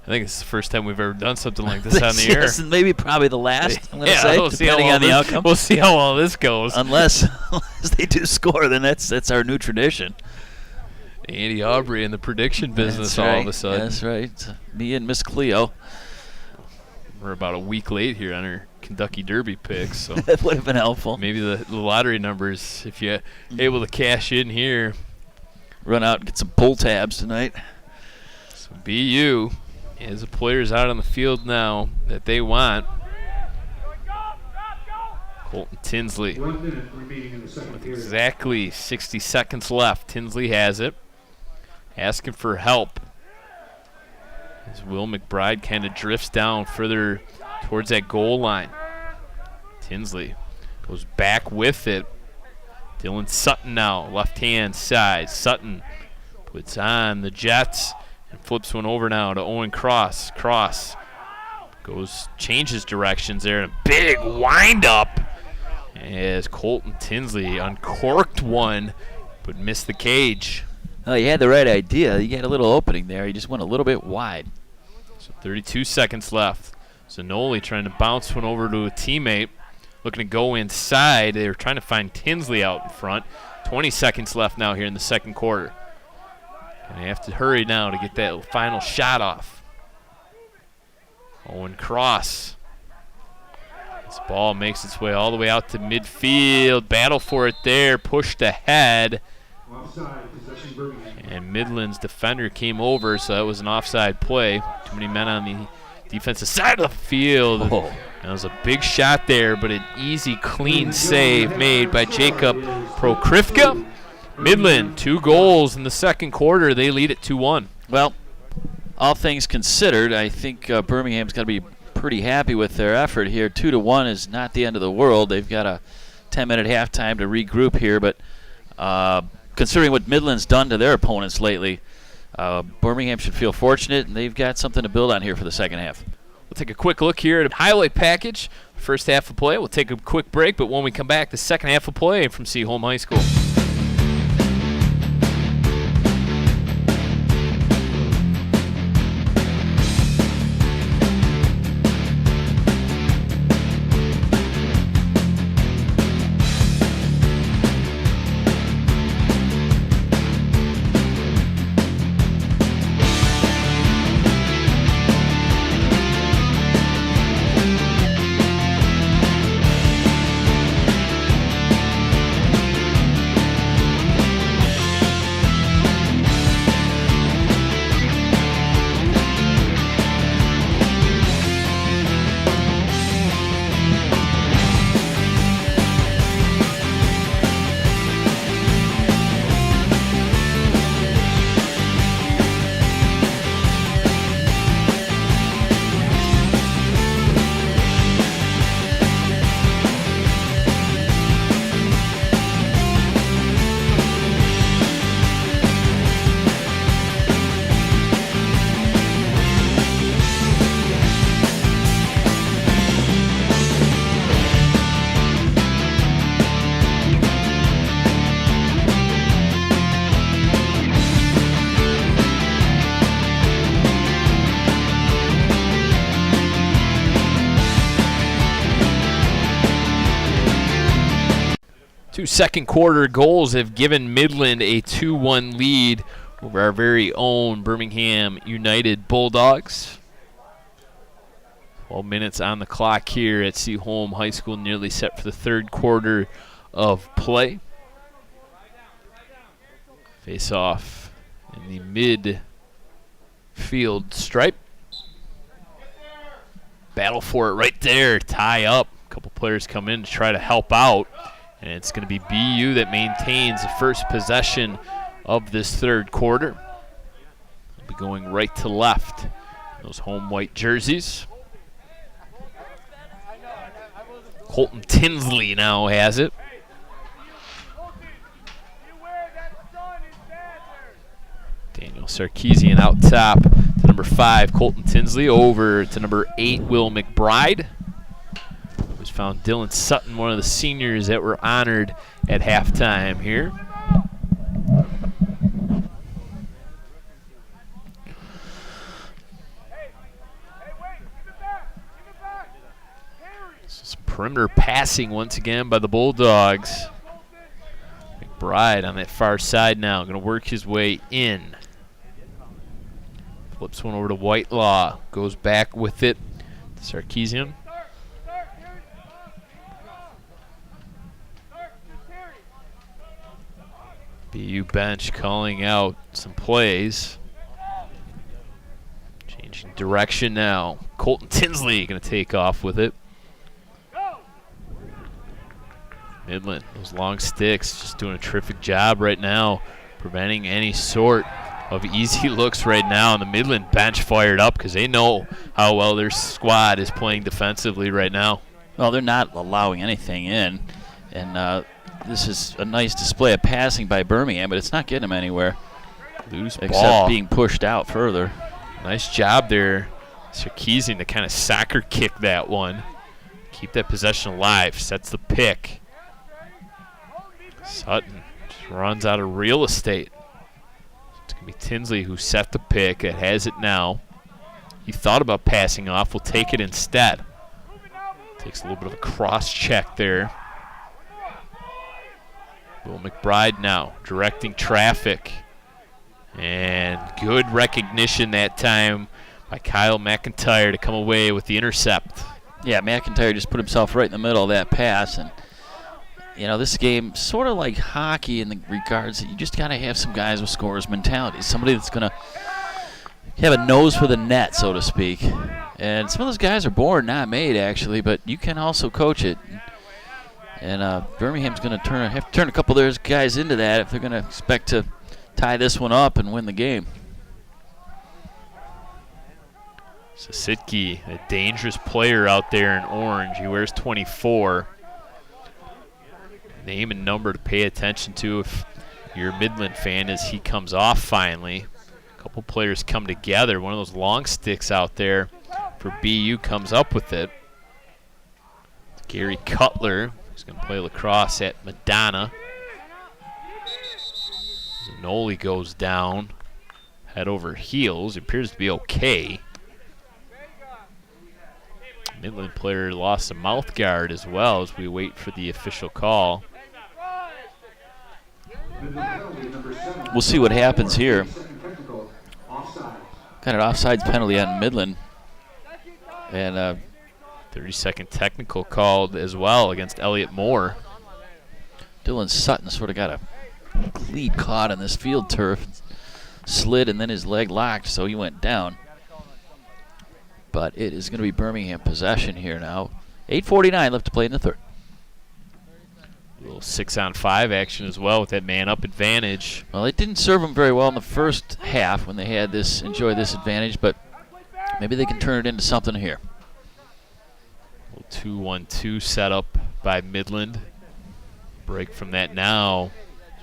I think it's the first time we've ever done something like this on the air. Yes, and maybe probably the last, I'm going to Yeah, say, we'll see how depending well on the this- outcome. We'll see how well this goes. Unless they do score, then that's our new tradition. Andy Aubrey in the prediction business That's all right. of a sudden. That's right. Me and Miss Cleo. We're about a week late here on our Kentucky Derby picks, so That would have been helpful. maybe the lottery numbers, if you're able to cash in here. Run out and get some pull tabs tonight. So BU has the players out on the field now that they want. Colton Tinsley. 1 minute remaining in the second period. Exactly 60 seconds left. Tinsley has it. Asking for help. As Will McBride kind of drifts down further towards that goal line. Tinsley goes back with it. Dylan Sutton now, left-hand side. Sutton puts on the Jets and flips one over now to Owen Cross. Cross changes directions there. A big wind-up as Colton Tinsley uncorked one but missed the cage. Oh, you had the right idea. You had a little opening there. You just went a little bit wide. So 32 seconds left. Zanoli trying to bounce one over to a teammate. Looking to go inside. They were trying to find Tinsley out in front. 20 seconds left now here in the second quarter. And they have to hurry now to get that final shot off. Owen Cross. This ball makes its way all the way out to midfield. Battle for it there. Pushed ahead. Offside, possession Birmingham. And Midland's defender came over, so that was an offside play. Too many men on the defensive side of the field. Oh. That was a big shot there, but an easy, clean save made by Jacob Prokrivka. Midland, 2 goals in the second quarter. They lead it 2-1. Well, all things considered, I think Birmingham's got to be pretty happy with their effort here. 2-1 is not the end of the world. They've got a 10-minute halftime to regroup here, but considering what Midland's done to their opponents lately, Birmingham should feel fortunate, and they've got something to build on here for the second half. We'll take a quick look here at a highlight package. First half of play. We'll take a quick break, but when we come back, the second half of play from Seaholm High School. Two second quarter goals have given Midland a 2-1 lead over our very own Birmingham United Bulldogs. 12 minutes on the clock here at Seaholm High School, nearly set for the third quarter of play. Face off in the midfield stripe. Battle for it right there, tie up. A couple players come in to try to help out. And it's going to be BU that maintains the first possession of this third quarter. They'll be going right to left. Those home white jerseys. Colton Tinsley now has it. Sarkeesian out top to number 5, Colton Tinsley, over to number 8, Will McBride. We found Dylan Sutton, one of the seniors that were honored at halftime here. This is perimeter passing once again by the Bulldogs. McBride on that far side now, going to work his way in. Flips one over to Whitelaw, goes back with it to Sarkeesian. BU bench calling out some plays. Changing direction now. Colton Tinsley going to take off with it. Midland, those long sticks, just doing a terrific job right now, preventing any sort of easy looks right now. And the Midland bench fired up because they know how well their squad is playing defensively right now. Well, they're not allowing anything in. And this is a nice display of passing by Birmingham, but it's not getting them anywhere. Loose except ball. Being pushed out further. Nice job there. Sarkeesian to kind of soccer kick that one. Keep that possession alive. Sets the pick. Sutton just runs out of real estate. It's going to be Tinsley who set the pick. It has it now. He thought about passing off. Will take it instead. Takes a little bit of a cross check there. Will McBride now directing traffic. And good recognition that time by Kyle McIntyre to come away with the intercept. Yeah, McIntyre just put himself right in the middle of that pass. And you know, this game sort of like hockey in the regards that you just got to have some guys with scorer's mentality. Somebody that's going to have a nose for the net, so to speak. And some of those guys are born, not made, actually, but you can also coach it. And Birmingham's going to have to turn a couple of those guys into that if they're going to expect to tie this one up and win the game. Sasitke, a dangerous player out there in orange. He wears 24. Name and number to pay attention to if you're a Midland fan as he comes off finally. A couple players come together. One of those long sticks out there for BU comes up with it. It's Gary Cutler, who's going to play lacrosse at Madonna. Zanoli goes down, head over heels. It appears to be okay. Midland player lost a mouth guard as well as we wait for the official call. We'll see what happens here. Got an offsides penalty on Midland. And 30-second technical called as well against Elliott Moore. Dylan Sutton sort of got a cleat caught on this field turf. Slid and then his leg locked, so he went down. But it is going to be Birmingham possession here now. 8:49 left to play in the third. A little 6-on-5 action as well with that man-up advantage. Well, it didn't serve them very well in the first half when they had this, enjoy this advantage, but maybe they can turn it into something here. A little 2-1-2 setup by Midland. Break from that now.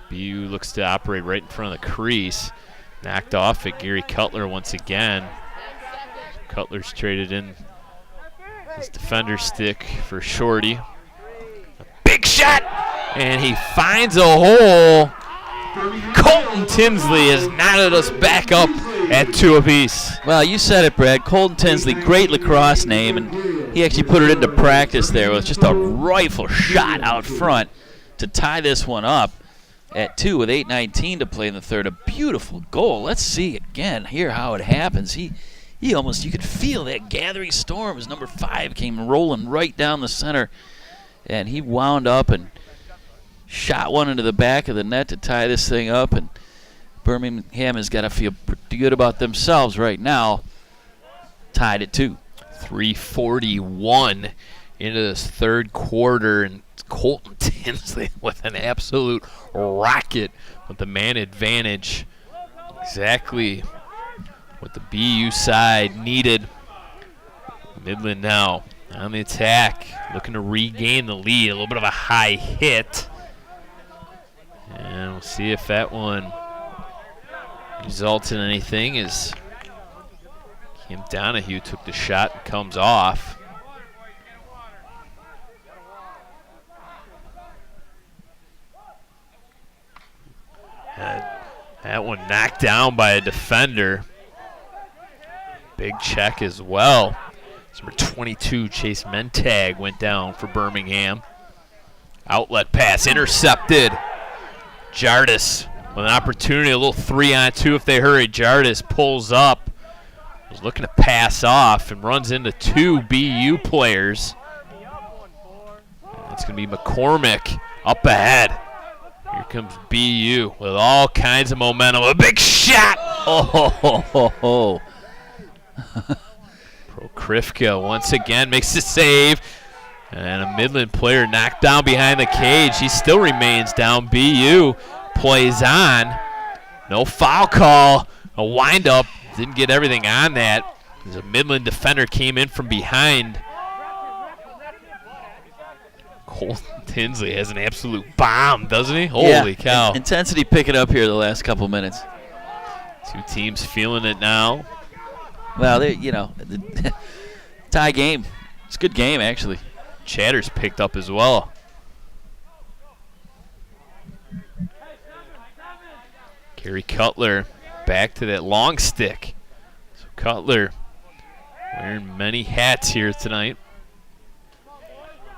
BU looks to operate right in front of the crease. Knocked off at Gary Cutler once again. Cutler's traded in his defender stick for Shorty. A big shot! And he finds a hole. Colton Tinsley has knotted us back up at 2 apiece. Well, you said it, Brad. Colton Tinsley, great lacrosse name, and he actually put it into practice there with just a rifle shot out front to tie this one up at 2 with 8:19 to play in the third. A beautiful goal. Let's see again here how it happens. He almost, you could feel that gathering storm as number 5 came rolling right down the center, and he wound up and shot one into the back of the net to tie this thing up, and Birmingham has got to feel pretty good about themselves right now. Tied at 2. 3:41 into this third quarter, and Colton Tinsley with an absolute rocket with the man advantage. Exactly what the BU side needed. Midland now on the attack, looking to regain the lead. A little bit of a high hit. And we'll see if that one result in anything as Kim Donahue took the shot and comes off. And that one knocked down by a defender. Big check as well. Number 22, Chase Mentag, went down for Birmingham. Outlet pass intercepted. Jardis with an opportunity, a little 3-on-2 if they hurry. Jardis pulls up, was looking to pass off and runs into 2 BU players. It's going to be McCormick up ahead. Here comes BU with all kinds of momentum. A big shot! Oh. Prokrifka once again makes the save. And a Midland player knocked down behind the cage. He still remains down. BU plays on. No foul call. A windup. Didn't get everything on that. As a Midland defender came in from behind. Colton Tinsley has an absolute bomb, doesn't he? Holy cow. Intensity picking up here the last couple minutes. Two teams feeling it now. Well, tie game. It's a good game, actually. Chatter's picked up as well. Gary Cutler back to that long stick. So Cutler wearing many hats here tonight.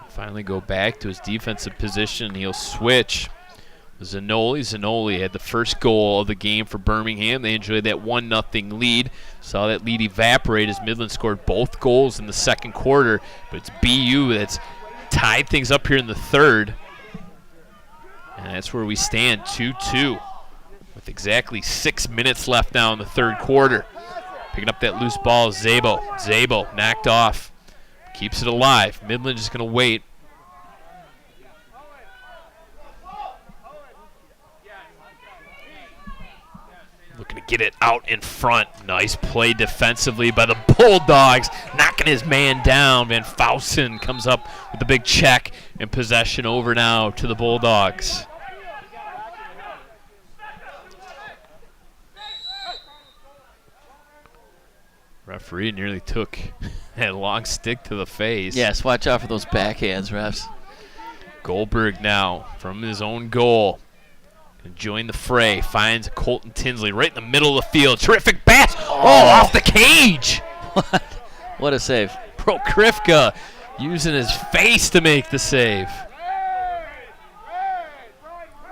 Finally go back to his defensive position. He'll switch. Zanoli had the first goal of the game for Birmingham. They enjoyed that 1-0 lead. Saw that lead evaporate as Midland scored both goals in the second quarter. But it's BU that's tied things up here in the third. And that's where we stand, 2-2. With exactly 6 minutes left now in the third quarter. Picking up that loose ball is Zabo. Zabo knocked off. Keeps it alive. Midland just going to wait. Looking to get it out in front. Nice play defensively by the Bulldogs. Knocking his man down. Van Fausen comes up with the big check and possession over now to the Bulldogs. Referee nearly took that long stick to the face. Yes, watch out for those backhands, refs. Goldberg now from his own goal. Gonna join the fray. Finds Colton Tinsley right in the middle of the field. Terrific pass. Oh, off the cage. What a save. Prokrifka using his face to make the save.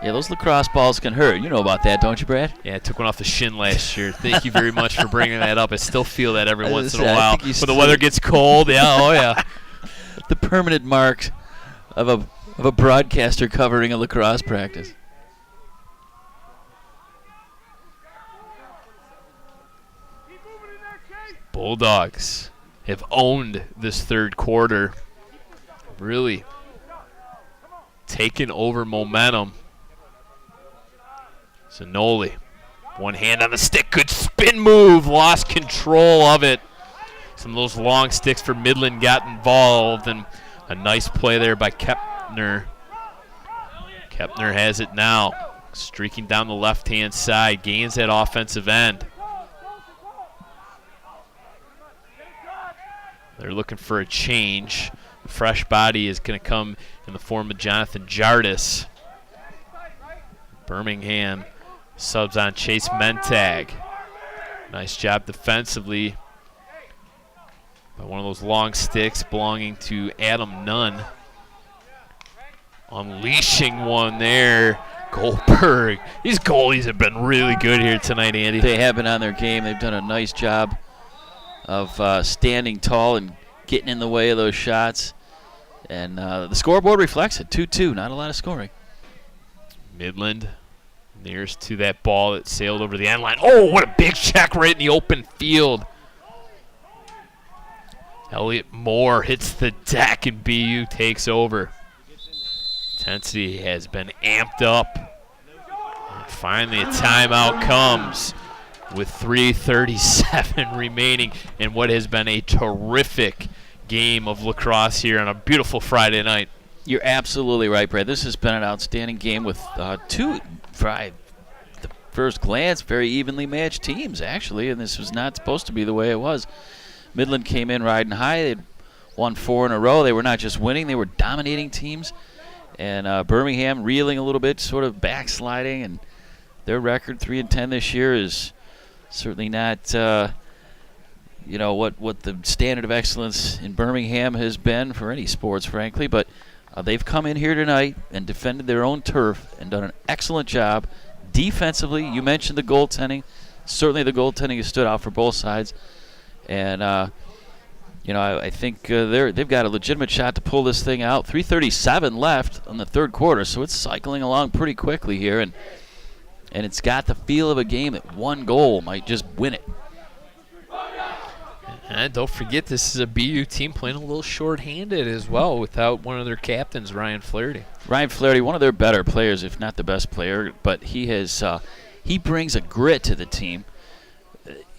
Yeah, those lacrosse balls can hurt. You know about that, don't you, Brad? Yeah, I took one off the shin last year. Thank you very much for bringing that up. I still feel that every once in a while. When the weather gets cold, yeah. The permanent mark of a broadcaster covering a lacrosse practice. Bulldogs have owned this third quarter. Really taken over momentum. Zanoli, one hand on the stick, good spin move, lost control of it. Some of those long sticks for Midland got involved, and a nice play there by Kepner. Kepner has it now, streaking down the left-hand side, gains that offensive end. They're looking for a change. The fresh body is going to come in the form of Jonathan Jardis. Birmingham subs on Chase Mentag. Nice job defensively by one of those long sticks belonging to Adam Nunn. Unleashing one there. Goldberg. These goalies have been really good here tonight, Andy. They have been on their game. They've done a nice job of standing tall and getting in the way of those shots. And the scoreboard reflects it. 2-2, not a lot of scoring. Midland nearest to that ball that sailed over the end line. Oh, what a big check right in the open field. Elliot Moore hits the deck and BU takes over. Intensity has been amped up. And finally a timeout comes with 3:37 remaining in what has been a terrific game of lacrosse here on a beautiful Friday night. You're absolutely right, Brad. This has been an outstanding game with the first glance, very evenly matched teams, actually, and this was not supposed to be the way it was. Midland came in riding high. They'd won 4 in a row. They were not just winning, they were dominating teams. And Birmingham reeling a little bit, sort of backsliding, and their record 3-10 this year is certainly not what the standard of excellence in Birmingham has been for any sports, frankly. But they've come in here tonight and defended their own turf and done an excellent job defensively. You mentioned the goaltending. Certainly the goaltending has stood out for both sides. And, I think they've got a legitimate shot to pull this thing out. 3:37 left on the third quarter, so it's cycling along pretty quickly here. And it's got the feel of a game that one goal might just win it. And don't forget, this is a BU team playing a little short-handed as well without one of their captains, Ryan Flaherty. Ryan Flaherty, one of their better players, if not the best player, but he brings a grit to the team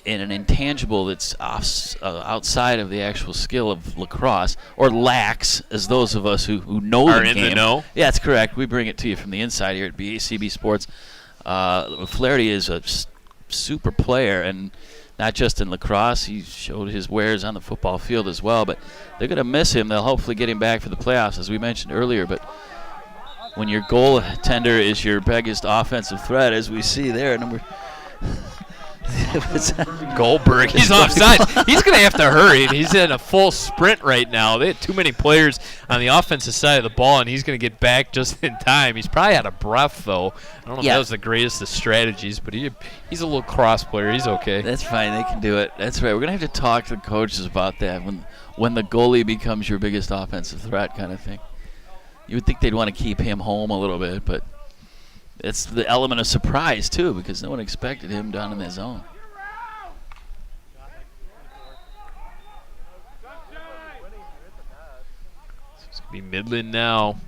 and an intangible that's outside of the actual skill of lacrosse, or lacks, as those of us who know are the in game. the know. Yeah, that's correct. We bring it to you from the inside here at BACB Sports. Flaherty is a super player, and not just in lacrosse. He showed his wares on the football field as well, but they're going to miss him. They'll hopefully get him back for the playoffs, as we mentioned earlier. But when your goaltender is your biggest offensive threat, as we see there, Goldberg, he's offside. He's going to have to hurry. He's in a full sprint right now. They had too many players on the offensive side of the ball, and he's going to get back just in time. He's probably out of breath, though. I don't know if that was the greatest of strategies, but he's a little cross player. He's okay. That's fine. They can do it. That's right. We're going to have to talk to the coaches about that when the goalie becomes your biggest offensive threat kind of thing. You would think they'd want to keep him home a little bit, but it's the element of surprise, too, because no one expected him down in that zone. It's going to be Midland now.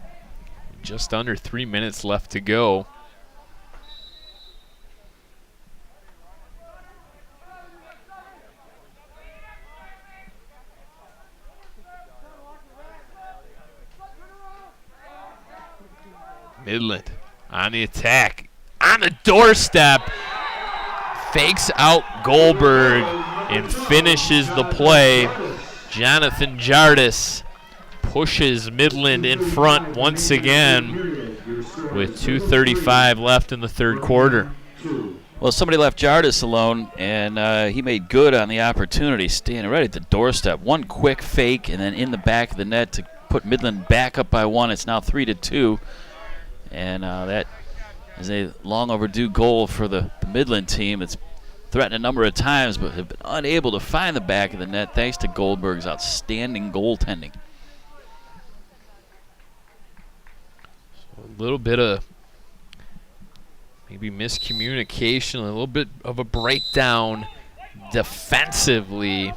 Just under 3 minutes left to go. Midland on the attack, on the doorstep, fakes out Goldberg and finishes the play. Jonathan Jardis pushes Midland in front once again with 2:35 left in the third quarter. Well, somebody left Jardis alone, and he made good on the opportunity, standing right at the doorstep. One quick fake, and then in the back of the net to put Midland back up by 1. It's now 3-2. And that is a long overdue goal for the Midland team. It's threatened a number of times, but have been unable to find the back of the net thanks to Goldberg's outstanding goaltending. So a little bit of maybe miscommunication, a little bit of a breakdown defensively.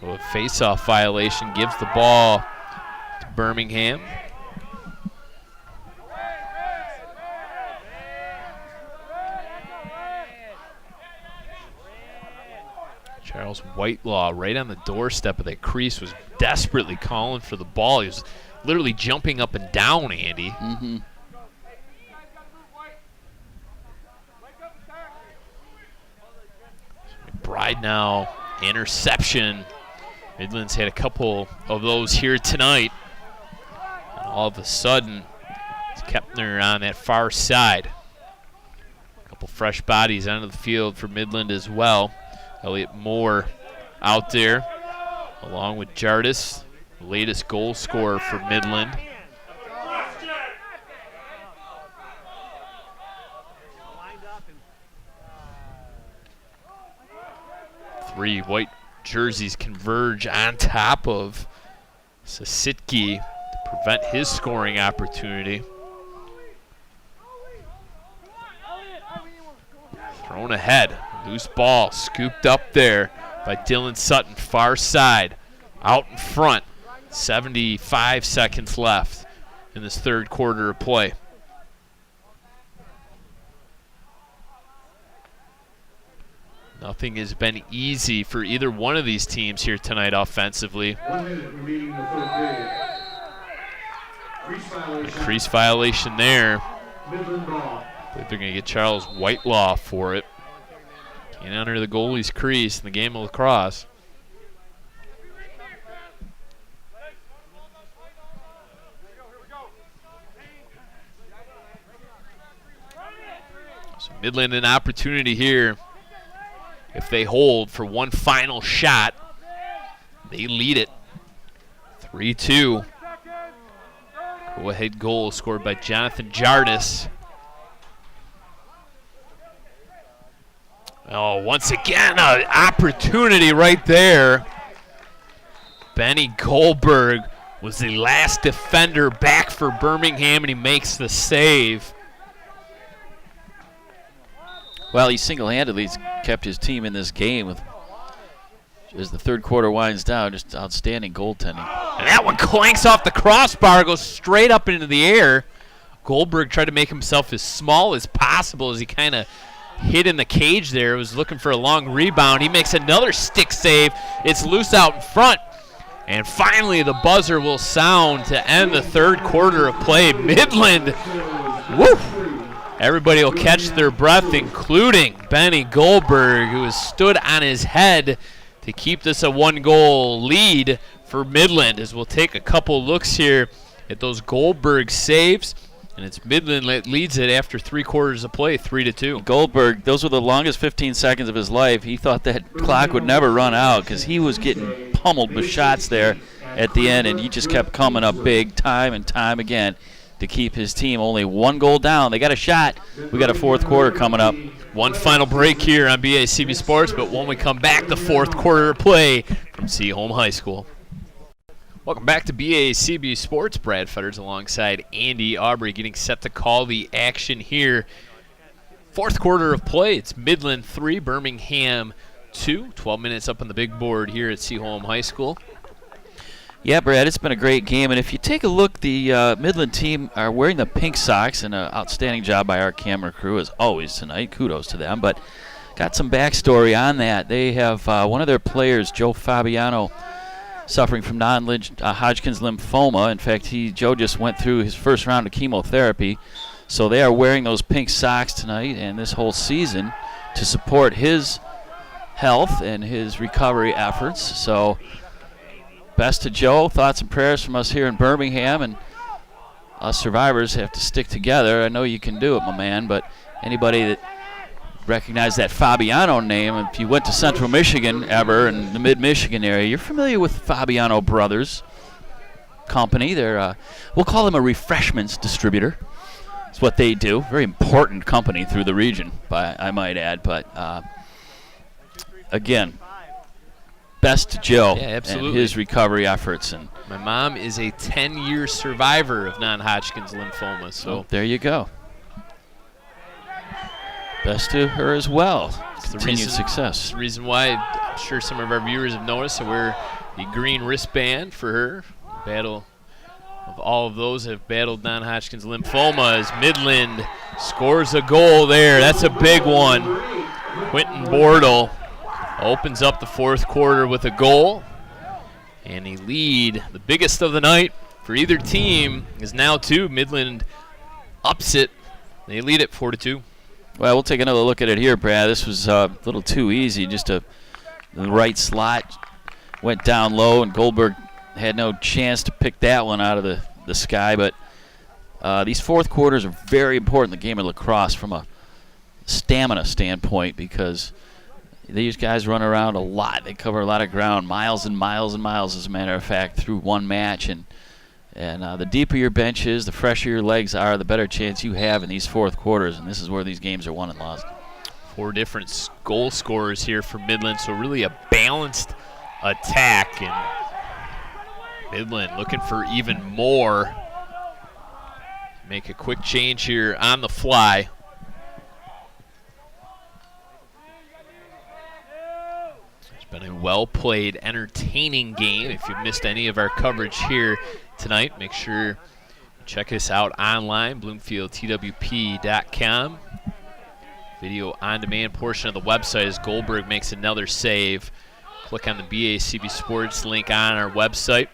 So a face-off violation gives the ball Birmingham. Charles Whitelaw right on the doorstep of that crease was desperately calling for the ball. He was literally jumping up and down, Andy. Mm-hmm. Bride now, interception. Midland's had a couple of those here tonight. And all of a sudden, it's Kepner on that far side. A couple fresh bodies onto the field for Midland as well. Elliot Moore out there, along with Jardis, the latest goal scorer for Midland. Three white jerseys converge on top of Sasitki to prevent his scoring opportunity. Thrown ahead, loose ball scooped up there by Dylan Sutton, far side, out in front. 75 seconds left in this third quarter of play. Nothing has been easy for either one of these teams here tonight offensively. 1 minute remaining in the third period. Crease violation there. Midland ball. They're going to get Charles Whitelaw for it. Can't enter the goalie's crease in the game of lacrosse. So Midland an opportunity here. If they hold for one final shot, they lead it 3-2. Go-ahead goal scored by Jonathan Jardis. Oh, once again, an opportunity right there. Benny Goldberg was the last defender back for Birmingham, and he makes the save. Well, he single-handedly kept his team in this game with, as the third quarter winds down, just outstanding goaltending. And that one clanks off the crossbar, goes straight up into the air. Goldberg tried to make himself as small as possible as he kind of hit in the cage there. Was looking for a long rebound. He makes another stick save. It's loose out in front. And finally the buzzer will sound to end the third quarter of play. Midland, woo! Everybody will catch their breath, including Benny Goldberg, who has stood on his head to keep this a one-goal lead for Midland, as we'll take a couple looks here at those Goldberg saves. And it's Midland that leads it after 3 quarters of play, 3-2. Goldberg, those were the longest 15 seconds of his life. He thought that clock would never run out because he was getting pummeled with shots there at the end, and he just kept coming up big time and time again to keep his team only 1 goal down. They got a shot. We got a fourth quarter coming up. One final break here on BACB Sports, but when we come back, the fourth quarter of play from Seaholm High School. Welcome back to BACB Sports. Brad Fetters alongside Andy Aubrey getting set to call the action here. Fourth quarter of play. It's Midland 3, Birmingham 2. 12 minutes up on the big board here at Seaholm High School. Yeah, Brad, it's been a great game. And if you take a look, the Midland team are wearing the pink socks, and an outstanding job by our camera crew, as always, tonight. Kudos to them. But got some backstory on that. They have one of their players, Joe Fabiano, suffering from non-Hodgkin's lymphoma. In fact, Joe just went through his first round of chemotherapy. So they are wearing those pink socks tonight and this whole season to support his health and his recovery efforts. So best to Joe. Thoughts and prayers from us here in Birmingham, and us survivors have to stick together. I know you can do it, my man, but anybody that recognize that Fabiano name, if you went to Central Michigan ever in the mid-Michigan area, you're familiar with Fabiano Brothers Company. They're we'll call them a refreshments distributor. It's what they do. Very important company through the region, I might add. But again, best to Joe and his recovery efforts. And my mom is a 10-year survivor of non-Hodgkin's lymphoma. So there you go. Best to her as well. Continued success. It's the reason why I'm sure some of our viewers have noticed I wear the green wristband for her. Battle of all of those that have battled non-Hodgkin's lymphoma as Midland scores a goal there. That's a big one. Quentin Bordle opens up the fourth quarter with a goal. And the lead, the biggest of the night for either team, is now 2. Midland ups it. They lead it 4-2. Well, we'll take another look at it here, Brad. This was a little too easy. Just the right slot went down low, and Goldberg had no chance to pick that one out of the sky. But these fourth quarters are very important in the game of lacrosse from a stamina standpoint, because these guys run around a lot. They cover a lot of ground, miles and miles and miles, as a matter of fact, through one match. And the deeper your bench is, the fresher your legs are, the better chance you have in these fourth quarters. And this is where these games are won and lost. 4 different goal scorers here for Midland, so really a balanced attack. And Midland looking for even more. Make a quick change here on the fly. It's been a well-played, entertaining game. If you've missed any of our coverage here tonight, make sure you check us out online, bloomfieldtwp.com. Video on-demand portion of the website as Goldberg makes another save. Click on the BACB Sports link on our website,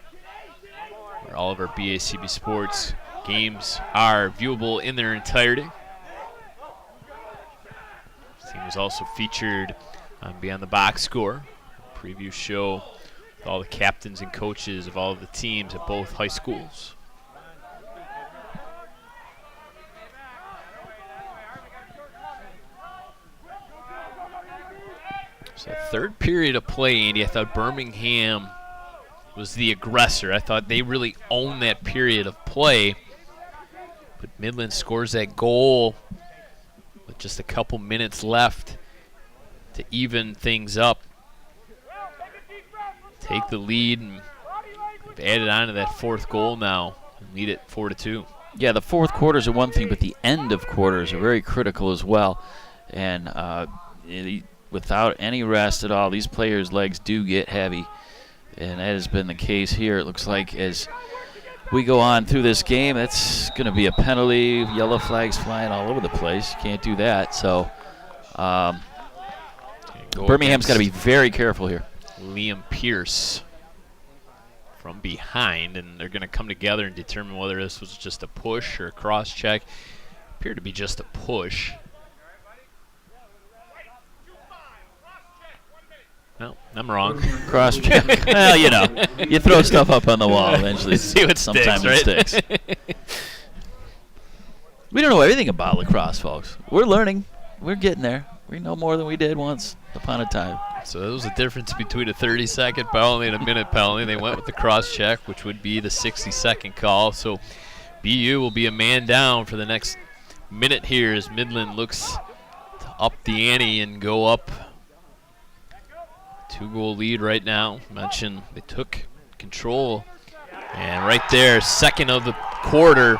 where all of our BACB Sports Games are viewable in their entirety. This team was also featured on Beyond the Box Score, a preview show with all the captains and coaches of all of the teams at both high schools. So third period of play, Andy, I thought Birmingham was the aggressor. I thought they really owned that period of play. But Midland scores that goal with just a couple minutes left to even things up. Take the lead, and they've added on to that fourth goal now and lead it 4-2. Yeah, the fourth quarters are one thing, but the end of quarters are very critical as well. And without any rest at all, these players' legs do get heavy. And that has been the case here. It looks like as we go on through this game, that's going to be a penalty. Yellow flags flying all over the place. You can't do that. So Birmingham's got to be very careful here. Liam Pierce from behind, and they're going to come together and determine whether this was just a push or a cross check. Appeared to be just a push. No, I'm wrong. Cross check. Well, you know, you throw stuff up on the wall eventually. See what sometimes sticks, right? it sticks. We don't know everything about lacrosse, folks. We're learning. We're getting there. We know more than we did once upon a time. So there was a difference between a 30-second penalty and a minute penalty. They went with the cross check, which would be the 60-second call. So BU will be a man down for the next minute here as Midland looks to up the ante and go up. 2-goal lead right now. Mentioned they took control. And right there, second of the quarter,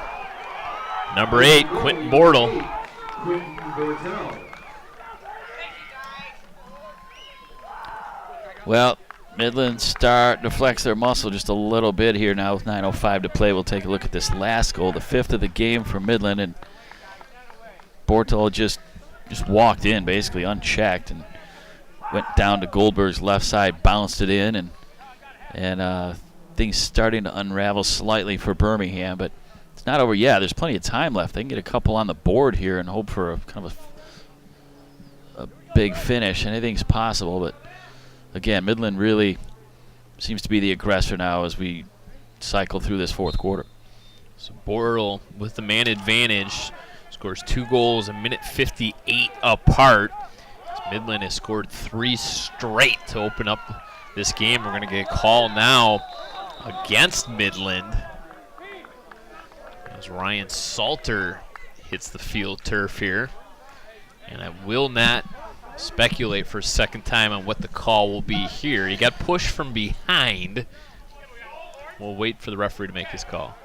number 8, Quentin Bortle. Quentin Bortel. Well, Midland starting to flex their muscle just a little bit here now with 9:05 to play. We'll take a look at this last goal, the 5th of the game for Midland. And Bortel just walked in basically unchecked and went down to Goldberg's left side, bounced it in, and things starting to unravel slightly for Birmingham, but it's not over yet. There's plenty of time left. They can get a couple on the board here and hope for a kind of a big finish. Anything's possible, but again, Midland really seems to be the aggressor now as we cycle through this fourth quarter. So Bortle with the man advantage scores 2 goals a minute 58 apart. Midland has scored 3 straight to open up this game. We're going to get a call now against Midland as Ryan Salter hits the field turf here. And I will not speculate for a second time on what the call will be here. He got pushed from behind. We'll wait for the referee to make his call.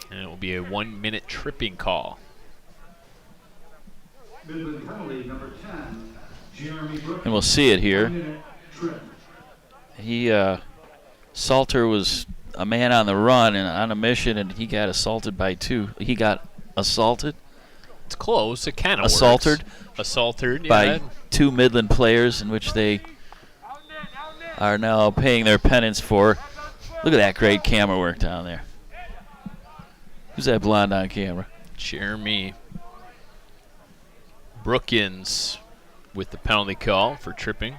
And it will be a 1-minute tripping call. Midland penalty number 10, Jeremy Brookins. And we'll see it here. 1-minute trip. Salter was a man on the run and on a mission, and he got assaulted by 2. He got assaulted? It's close. It kind of Assaulted? Assaulted, By yeah. 2 Midland players, in which they are now paying their penance for. Look at that great camera work down there. Who's that blonde on camera? Jeremy Brookins with the penalty call for tripping.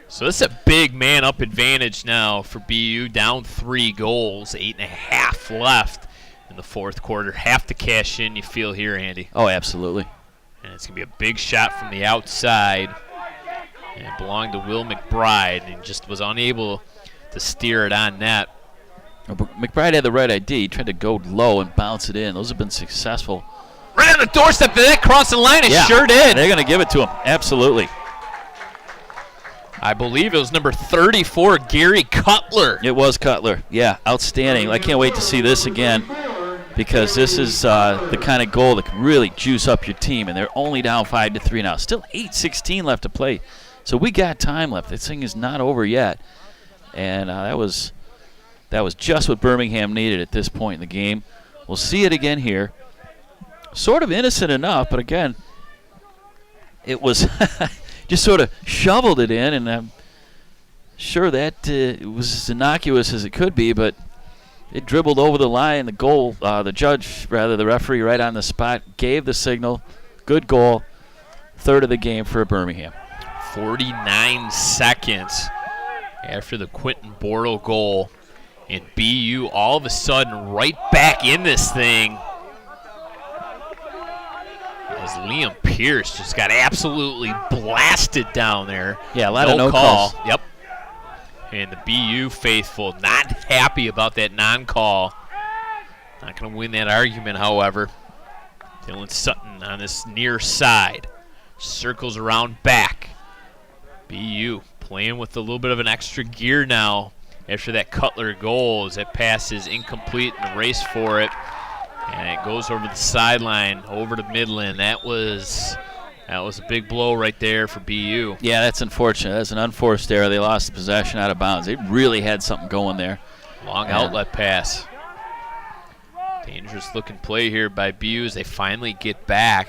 So this is a big man-up advantage now for BU, down 3 goals, 8.5 left in the fourth quarter. Have to cash in, you feel here, Andy. Oh, absolutely. And it's going to be a big shot from the outside. And it belonged to Will McBride and just was unable to steer it on net. McBride had the right idea. He tried to go low and bounce it in. Those have been successful. Right on the doorstep, did that cross the line? It sure did. They're going to give it to him. Absolutely. I believe it was number 34, Gary Cutler. It was Cutler. Yeah, outstanding. I can't wait to see this again because this is the kind of goal that can really juice up your team, and they're only down 5-3 now. Still 8:16 left to play. So we got time left. This thing is not over yet. And that was just what Birmingham needed at this point in the game. We'll see it again here. Sort of innocent enough, but again, it was just sort of shoveled it in, and sure that was as innocuous as it could be, but it dribbled over the line. The the referee, right on the spot, gave the signal. Good goal. Third of the game for Birmingham. 49 seconds after the Quentin Bortle goal. And BU all of a sudden right back in this thing. As Liam Pierce just got absolutely blasted down there. Yeah, a lot of no calls. Yep. And the BU faithful not happy about that non-call. Not going to win that argument, however. Dylan Sutton on this near side. Circles around back. BU playing with a little bit of an extra gear now after that Cutler goal, as that pass is incomplete in the race for it. And it goes over the sideline, over to Midland. That was a big blow right there for BU. Yeah, that's unfortunate. That's an unforced error. They lost the possession out of bounds. They really had something going there. Long outlet pass. Dangerous looking play here by BU as they finally get back.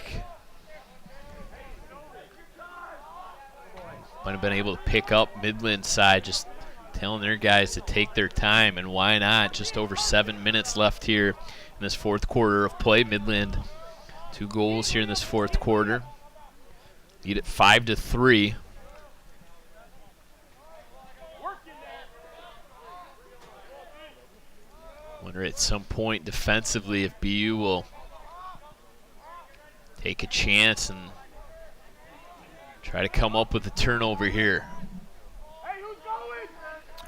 Might have been able to pick up Midland side, just telling their guys to take their time, and why not? Just over 7 minutes left here in this fourth quarter of play. Midland 2 goals here in this fourth quarter. Lead it 5-3. Wonder at some point defensively if BU will take a chance and try to come up with a turnover here.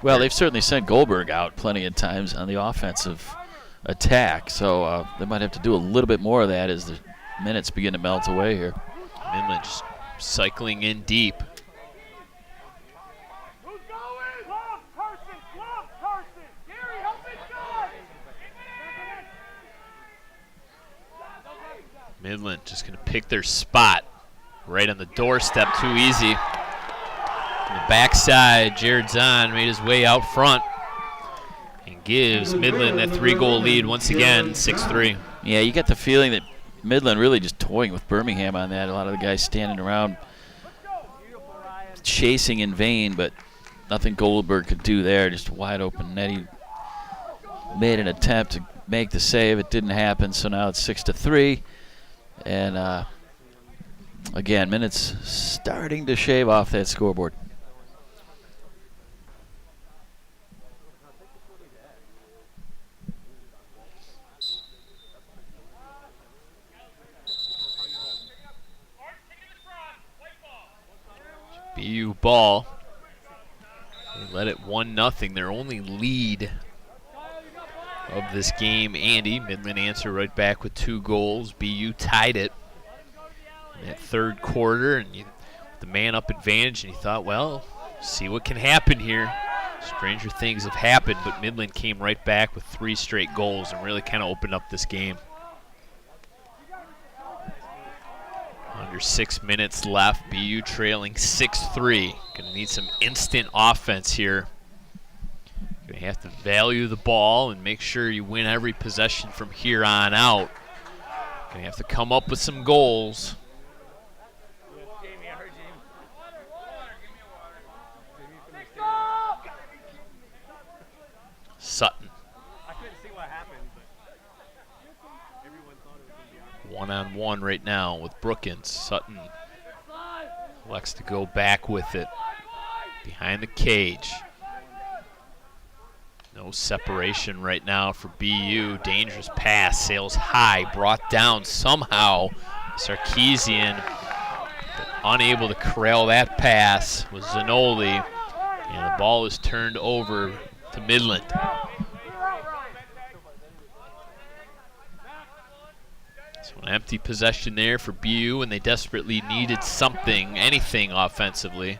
Well, they've certainly sent Goldberg out plenty of times on the offensive attack, so they might have to do a little bit more of that as the minutes begin to melt away here. Midland just cycling in deep. Midland just going to pick their spot right on the doorstep, too easy. On the backside, Jared Zahn made his way out front and gives Midland that 3-goal lead once again, 6-3. Yeah, you get the feeling that Midland really just toying with Birmingham on that. A lot of the guys standing around chasing in vain, but nothing Goldberg could do there. Just wide open net. He made an attempt to make the save. It didn't happen, so now it's 6-3. And again, minutes starting to shave off that scoreboard. BU ball. They led it 1-0. Their only lead of this game, Andy. Midland answered right back with 2 goals. BU tied it in that third quarter, and the man-up advantage, and you thought, well, see what can happen here. Stranger things have happened, but Midland came right back with 3 straight goals and really kind of opened up this game. Under 6 minutes left, BU trailing 6-3. Going to need some instant offense here. Going to have to value the ball and make sure you win every possession from here on out. Going to have to come up with some goals. Sutton. One-on-one right now with Brookins. Sutton elects to go back with it behind the cage. No separation right now for BU. Dangerous pass, sails high, brought down somehow. Sarkeesian, but unable to corral that pass was Zanoli, and the ball is turned over to Midland. So an empty possession there for BU, and they desperately needed something, anything offensively.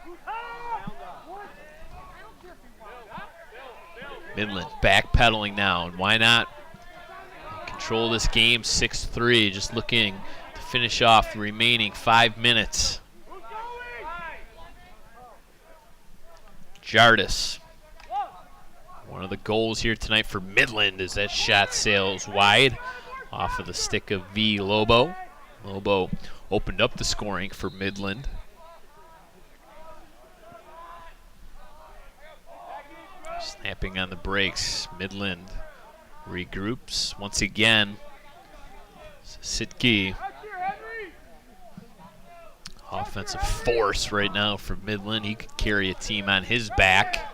Midland backpedaling now, and why not control this game 6-3, just looking to finish off the remaining 5 minutes. Jardis. One of the goals here tonight for Midland is that shot sails wide off of the stick of V. Lobo. Lobo opened up the scoring for Midland. Snapping on the brakes. Midland regroups once again. Sitke. Offensive force right now for Midland. He could carry a team on his back.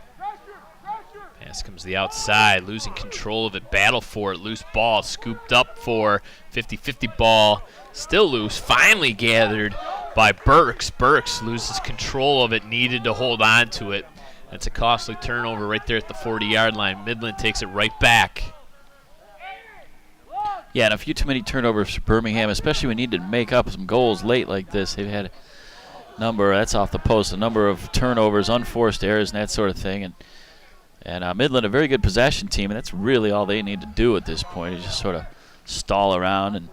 Pass comes to the outside, losing control of it. Battle for it. Loose ball scooped up for 50-50 ball. Still loose. Finally gathered by Burks. Burks loses control of it. Needed to hold on to it. That's a costly turnover right there at the 40-yard line. Midland takes it right back. Yeah, and a few too many turnovers for Birmingham, especially when you need to make up some goals late like this. They've had a number, that's off the post, a number of turnovers, unforced errors, and that sort of thing. And Midland, a very good possession team, and that's really all they need to do at this point is just sort of stall around, and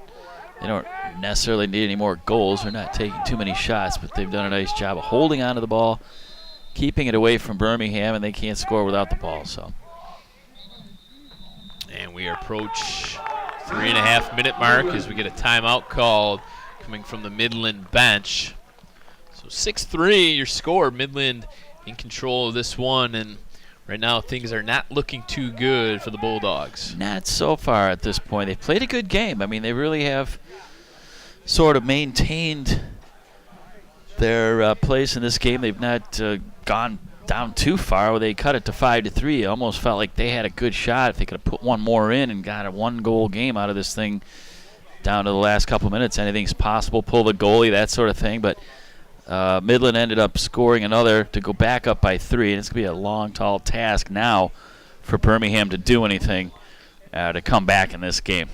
they don't necessarily need any more goals. They're not taking too many shots, but they've done a nice job of holding on to the ball, keeping it away from Birmingham, and they can't score without the ball. So. And we approach 3.5-minute mark as we get a timeout called coming from the Midland bench. So 6-3 your score. Midland in control of this one, and right now things are not looking too good for the Bulldogs. Not so far at this point. They've played a good game. I mean, they really have sort of maintained their place in this game. They've not gone down too far where they cut it to 5-3. It almost felt like they had a good shot if they could have put one more in and got a one-goal game out of this thing down to the last couple minutes. Anything's possible. Pull the goalie, that sort of thing. But Midland ended up scoring another to go back up by 3, and it's going to be a long, tall task now for Birmingham to do anything to come back in this game.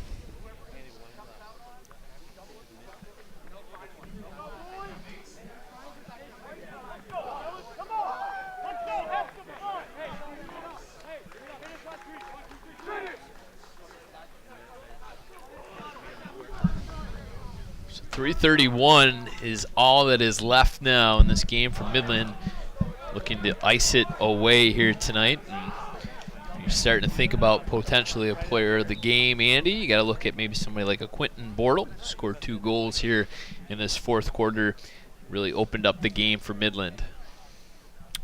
So 3:31 is all that is left now in this game for Midland, looking to ice it away here tonight. And you're starting to think about potentially a player of the game, Andy. You got to look at maybe somebody like a Quentin Bortle, scored 2 goals here in this fourth quarter, really opened up the game for Midland.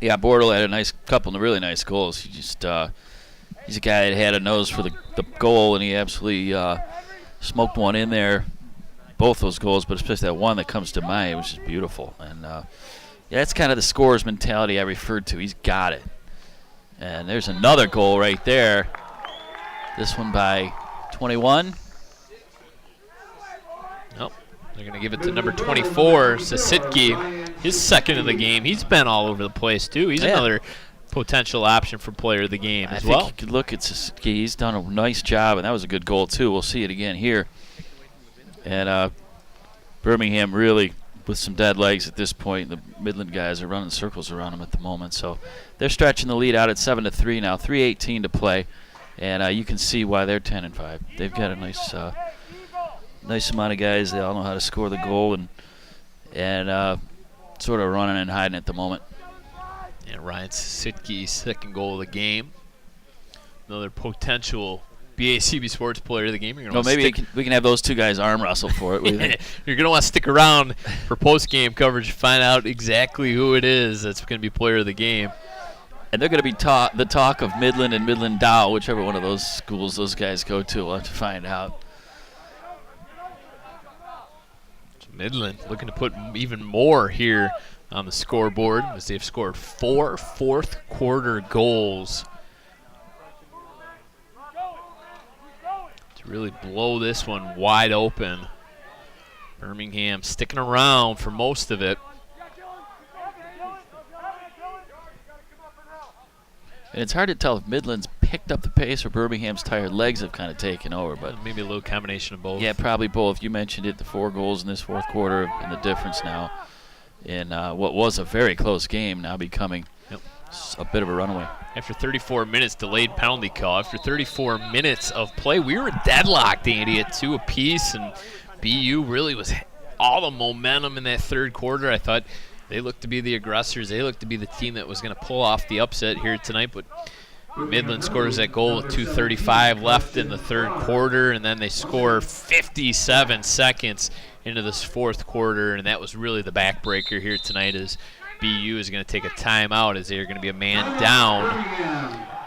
Yeah, Bortle had a nice couple of really nice goals. He just he's a guy that had a nose for the goal, and he absolutely smoked one in there. Both those goals, but especially that one that comes to mind, it was just beautiful. And yeah, that's kind of the scorer's mentality I referred to. He's got it. And there's another goal right there. This one by 21. Nope. They're going to give it to number 24, Sasitke. His second of the game. He's been all over the place, too. He's another potential option for player of the game as well. I think you could look at Sasitke. He's done a nice job, and that was a good goal, too. We'll see it again here. And Birmingham really with some dead legs at this point. The Midland guys are running circles around them at the moment. So they're stretching the lead out at 7-3 now, 3:18 to play. And you can see why they're 10-5. They've got a nice amount of guys. They all know how to score the goal and sort of running and hiding at the moment. And Ryan Sitke's second goal of the game. Another potential BACB Sports Player of the game. Maybe we can have those two guys arm wrestle for it. You're going to want to stick around for post-game coverage to find out exactly who it is that's going to be Player of the game. And they're going to be the talk of Midland and Midland Dow, whichever one of those schools those guys go to. We'll have to find out. Midland looking to put even more here on the scoreboard as they've scored 4 fourth-quarter goals to really blow this one wide open. Birmingham sticking around for most of it. And it's hard to tell if Midland's picked up the pace or Birmingham's tired legs have kind of taken over. But maybe a little combination of both. Yeah, probably both. You mentioned it, the 4 goals in this fourth quarter and the difference now in what was a very close game now becoming a bit of a runaway. After 34 minutes, delayed penalty call. After 34 minutes of play, we were deadlocked, Andy, at 2 apiece, and BU really was all the momentum in that third quarter. I thought they looked to be the aggressors. They looked to be the team that was going to pull off the upset here tonight, but Midland scores that goal with 2:35 left in the third quarter, and then they score 57 seconds into this fourth quarter, and that was really the backbreaker here tonight as BU is going to take a timeout as they are going to be a man down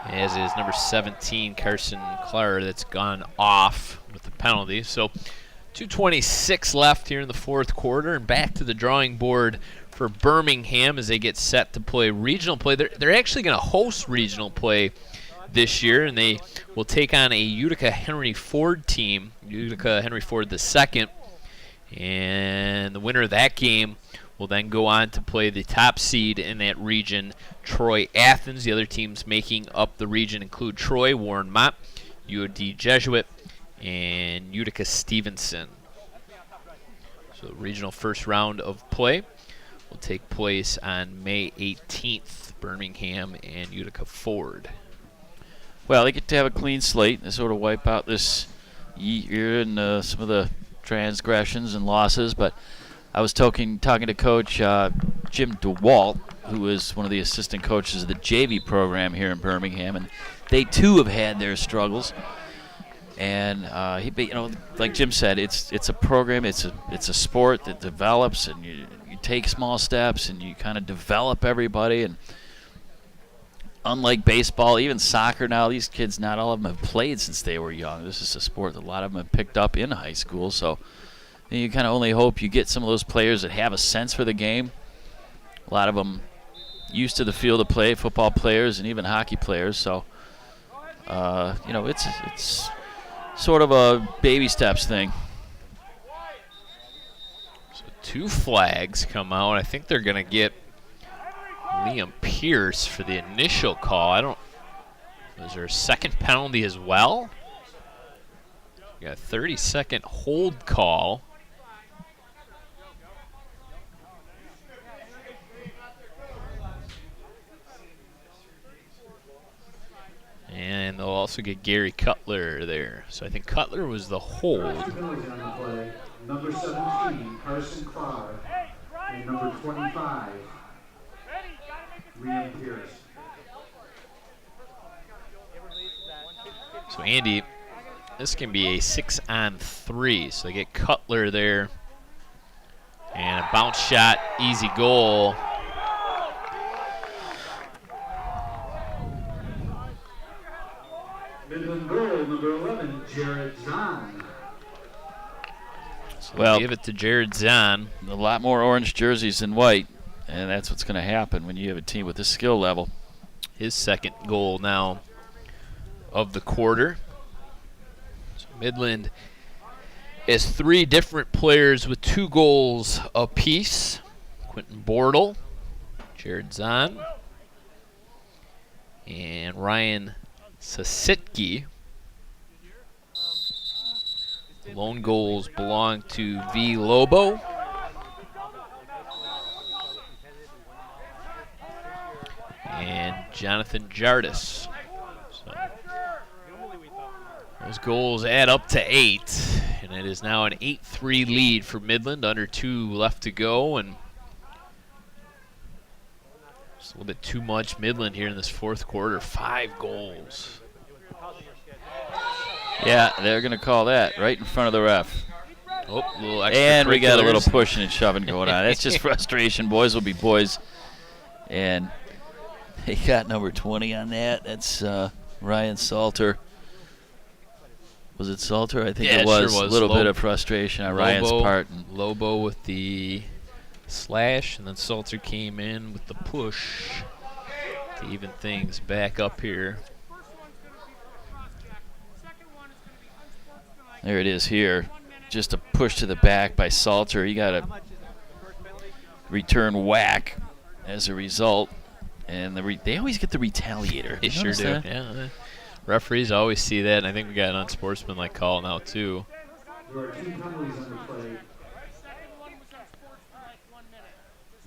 as is number 17, Carson Clark, that's gone off with the penalty. So 2:26 left here in the fourth quarter, and back to the drawing board for Birmingham as they get set to play regional play. They're actually going to host regional play this year, and they will take on a Utica Henry Ford team, Utica Henry Ford II, and the winner of that game will then go on to play the top seed in that region, Troy Athens. The other teams making up the region include Troy, Warren Mott, UOD Jesuit, and Utica Stevenson. So the regional first round of play will take place on May 18th, Birmingham and Utica Ford. Well, they get to have a clean slate. They sort of wipe out this year and some of the transgressions and losses. But I was talking to Coach Jim DeWalt, who is one of the assistant coaches of the JV program here in Birmingham, and they too have had their struggles. And like Jim said, it's a program, it's a sport that develops, and you take small steps and you kind of develop everybody. And unlike baseball, even soccer now, these kids, not all of them have played since they were young. This is a sport that a lot of them have picked up in high school. So you kind of only hope you get some of those players that have a sense for the game. A lot of them used to the field of play, football players and even hockey players. So, it's sort of a baby steps thing. So 2 flags come out. I think they're going to get Liam Pierce for the initial call. Was there a second penalty as well? We got a 30-second hold call. And they'll also get Gary Cutler there. So I think Cutler was the hold. Number 17, Carson Clark, and number 25, Liam Pierce. So Andy, this can be a 6-on-3. So they get Cutler there. And a bounce shot, easy goal. Midland goal, number 11, Jared Zahn. So Well, give it to Jared Zahn. A lot more orange jerseys than white, and that's what's going to happen when you have a team with this skill level. His second goal now of the quarter. So Midland is 3 different players with 2 goals apiece. Quentin Bortle, Jared Zahn, and Ryan Sasitke. The lone goals belong to V. Lobo. And Jonathan Jardis. So those goals add up to 8, and it is now an 8-3 lead for Midland. Under 2 left to go, and just a little bit too much Midland here in this fourth quarter. 5 goals. Yeah, they're going to call that right in front of the ref. Oh, a little extra. And we got a little pushing and shoving going on. That's just frustration. Boys will be boys. And they got number 20 on that. That's Ryan Salter. Was it Salter? I think Yeah, it was. sure was. A little bit of frustration on Ryan's part. Lobo with the slash, and then Salter came in with the push to even things back up here. There it is here. Just a push to the back by Salter. He got a return whack as a result. And they always get the retaliator. They sure do. That? Yeah. Referees always see that, and I think we got an unsportsmanlike call now, too. There are 2 penalties on the play.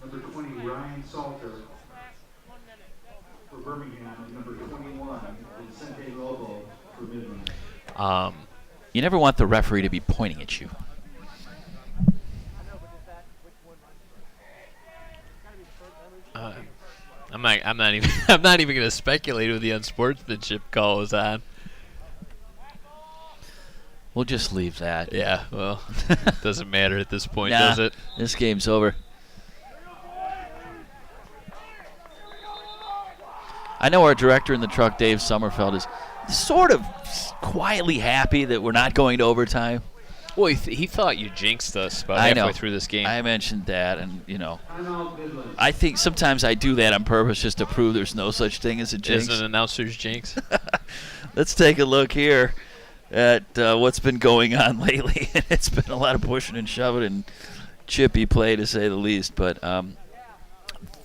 Number 20, Ryan Salter for Birmingham, and number 21, Vicente Lobo for Midland. You never want the referee to be pointing at you. I'm not even going to speculate who the unsportsmanship call is on. We'll just leave that. Yeah, well, doesn't matter at this point, Nah, does it? This game's over. I know our director in the truck, Dave Sommerfeld, is sort of quietly happy that we're not going to overtime. Well, he thought you jinxed us about I know. halfway through this game. I mentioned that, and, I think sometimes I do that on purpose just to prove there's no such thing as a jinx. As an announcer's jinx. Let's take a look here at what's been going on lately. It's been a lot of pushing and shoving and chippy play, to say the least. But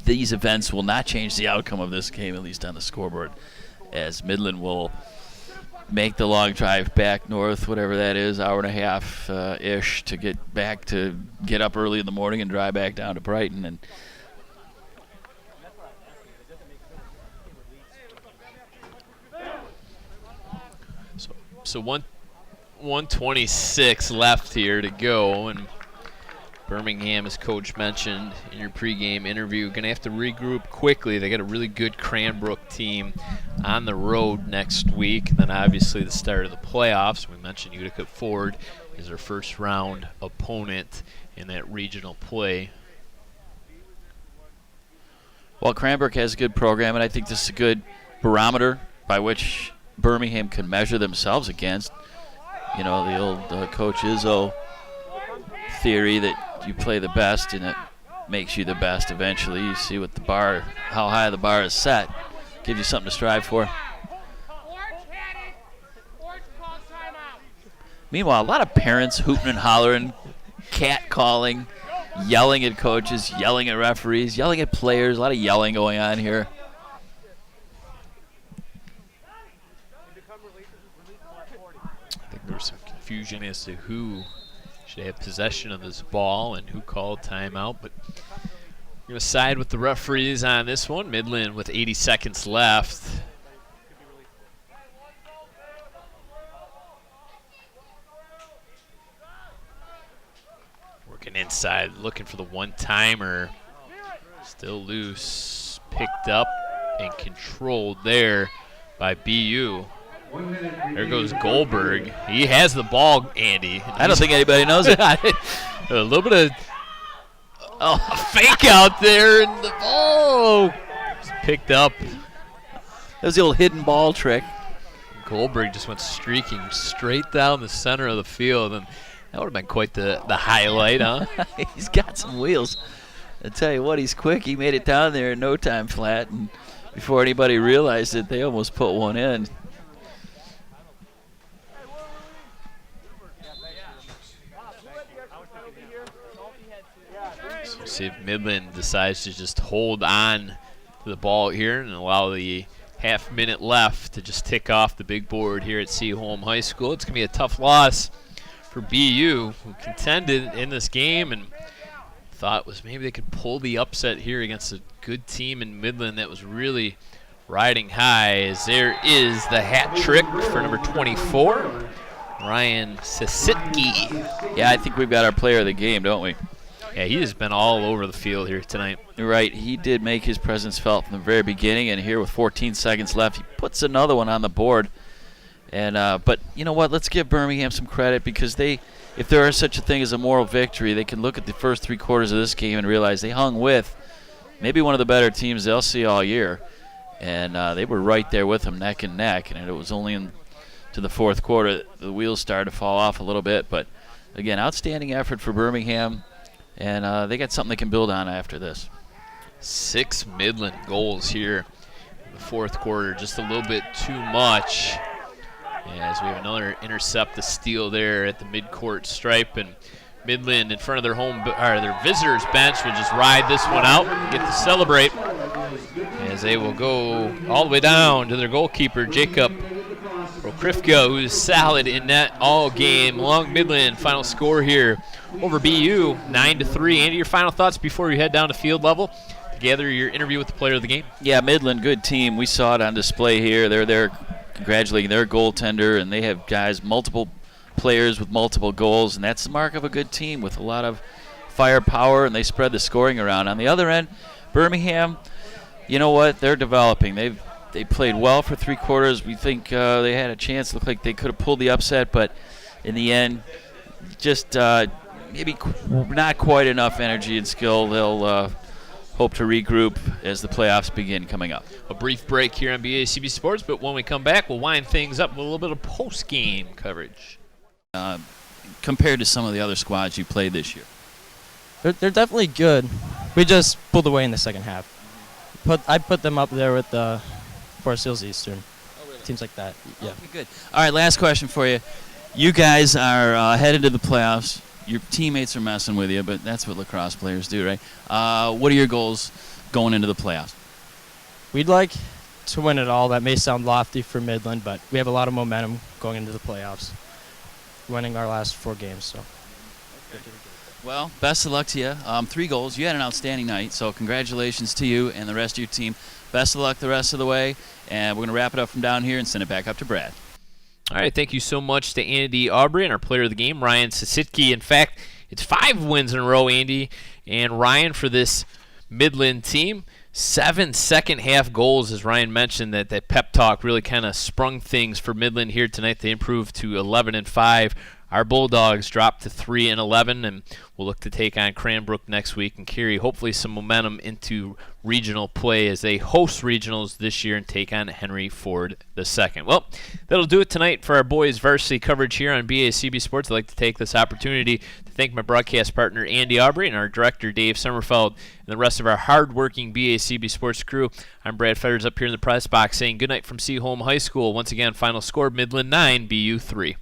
these events will not change the outcome of this game, at least on the scoreboard, as Midland will make the long drive back north, whatever that is, hour and a half ish, to get up early in the morning and drive back down to Brighton. And so 126 left here to go, and Birmingham, as Coach mentioned in your pregame interview, going to have to regroup quickly. They got a really good Cranbrook team on the road next week. And then obviously the start of the playoffs. We mentioned Utica Ford is their first round opponent in that regional play. Well, Cranbrook has a good program, and I think this is a good barometer by which Birmingham can measure themselves against. The old Coach Izzo theory that you play the best and it makes you the best eventually. You see how high the bar is set. Gives you something to strive for. Meanwhile, a lot of parents hooting and hollering, cat-calling, yelling at coaches, yelling at referees, yelling at players. A lot of yelling going on here. I think there was some confusion as to who should have possession of this ball and who called timeout, but we're going to side with the referees on this one. Midland with 80 seconds left. Working inside, looking for the one-timer. Still loose, picked up and controlled there by BU. There goes Goldberg. He has the ball, Andy. I don't think anybody knows it. A little bit of a fake out there, and the ball was picked up. That was the old hidden ball trick. Goldberg just went streaking straight down the center of the field, and that would have been quite the highlight, huh? He's got some wheels. I tell you what, he's quick. He made it down there in no time flat, and before anybody realized it, they almost put one in. So see if Midland decides to just hold on to the ball here and allow the half minute left to just tick off the big board here at Seaholm High School. It's going to be a tough loss for BU, who contended in this game and thought was maybe they could pull the upset here against a good team in Midland that was really riding high. As there is the hat trick for number 24, Ryan Sisitke. Yeah, I think we've got our player of the game, don't we? Yeah, he has been all over the field here tonight. You're right. He did make his presence felt from the very beginning, and here with 14 seconds left, he puts another one on the board. And but you know what? Let's give Birmingham some credit, because if there is such a thing as a moral victory, they can look at the first 3 quarters of this game and realize they hung with maybe one of the better teams they'll see all year. And they were right there with them neck and neck, and it was only to the fourth quarter the wheels started to fall off a little bit. But, again, outstanding effort for Birmingham. And they got something they can build on after this. 6 Midland goals here in the fourth quarter, just a little bit too much. As we have another intercept, the steal there at the midcourt stripe, and Midland in front of their visitors' bench will just ride this one out and get to celebrate, as they will go all the way down to their goalkeeper, Jacob Prokrifka, who's solid in net all game long. Midland final score here over BU, 9-3. Andy, your final thoughts before we head down to field level to gather your interview with the player of the game? Yeah, Midland, good team. We saw it on display here. They're there congratulating their goaltender, and they have multiple players with multiple goals, and that's the mark of a good team with a lot of firepower, and they spread the scoring around. On the other end, Birmingham, you know what? They're developing. They played well for 3 quarters. We think they had a chance. Looked like they could have pulled the upset, but in the end, just maybe not quite enough energy and skill. They'll hope to regroup as the playoffs begin coming up. A brief break here on BACB Sports, but when we come back, we'll wind things up with a little bit of post-game coverage. Compared to some of the other squads you played this year. They're definitely good. We just pulled away in the second half. I put them up there with the Forest Hills Eastern. Teams like that. Yeah. Okay, good. All right, last question for you. You guys are headed to the playoffs. Your teammates are messing with you, but that's what lacrosse players do, right? What are your goals going into the playoffs? We'd like to win it all. That may sound lofty for Midland, but we have a lot of momentum going into the playoffs. Winning our last 4 games, so. Well, best of luck to you. 3 goals. You had an outstanding night, so congratulations to you and the rest of your team. Best of luck the rest of the way, and we're going to wrap it up from down here and send it back up to Brad. All right, thank you so much to Andy Aubrey and our player of the game, Ryan Sasitke. In fact, it's 5 wins in a row, Andy and Ryan, for this Midland team. 7 second-half goals, as Ryan mentioned, that pep talk really kind of sprung things for Midland here tonight. They improved to 11-5. Our Bulldogs dropped to 3-11, and we'll look to take on Cranbrook next week and carry hopefully some momentum into regional play as they host regionals this year and take on Henry Ford II. Well, that'll do it tonight for our boys varsity coverage here on BACB Sports. I'd like to take this opportunity to thank my broadcast partner Andy Aubrey and our director Dave Sommerfeld and the rest of our hard-working BACB Sports crew. I'm Brad Fetters up here in the press box saying good night from Seaholm High School. Once again, final score Midland 9, BU 3.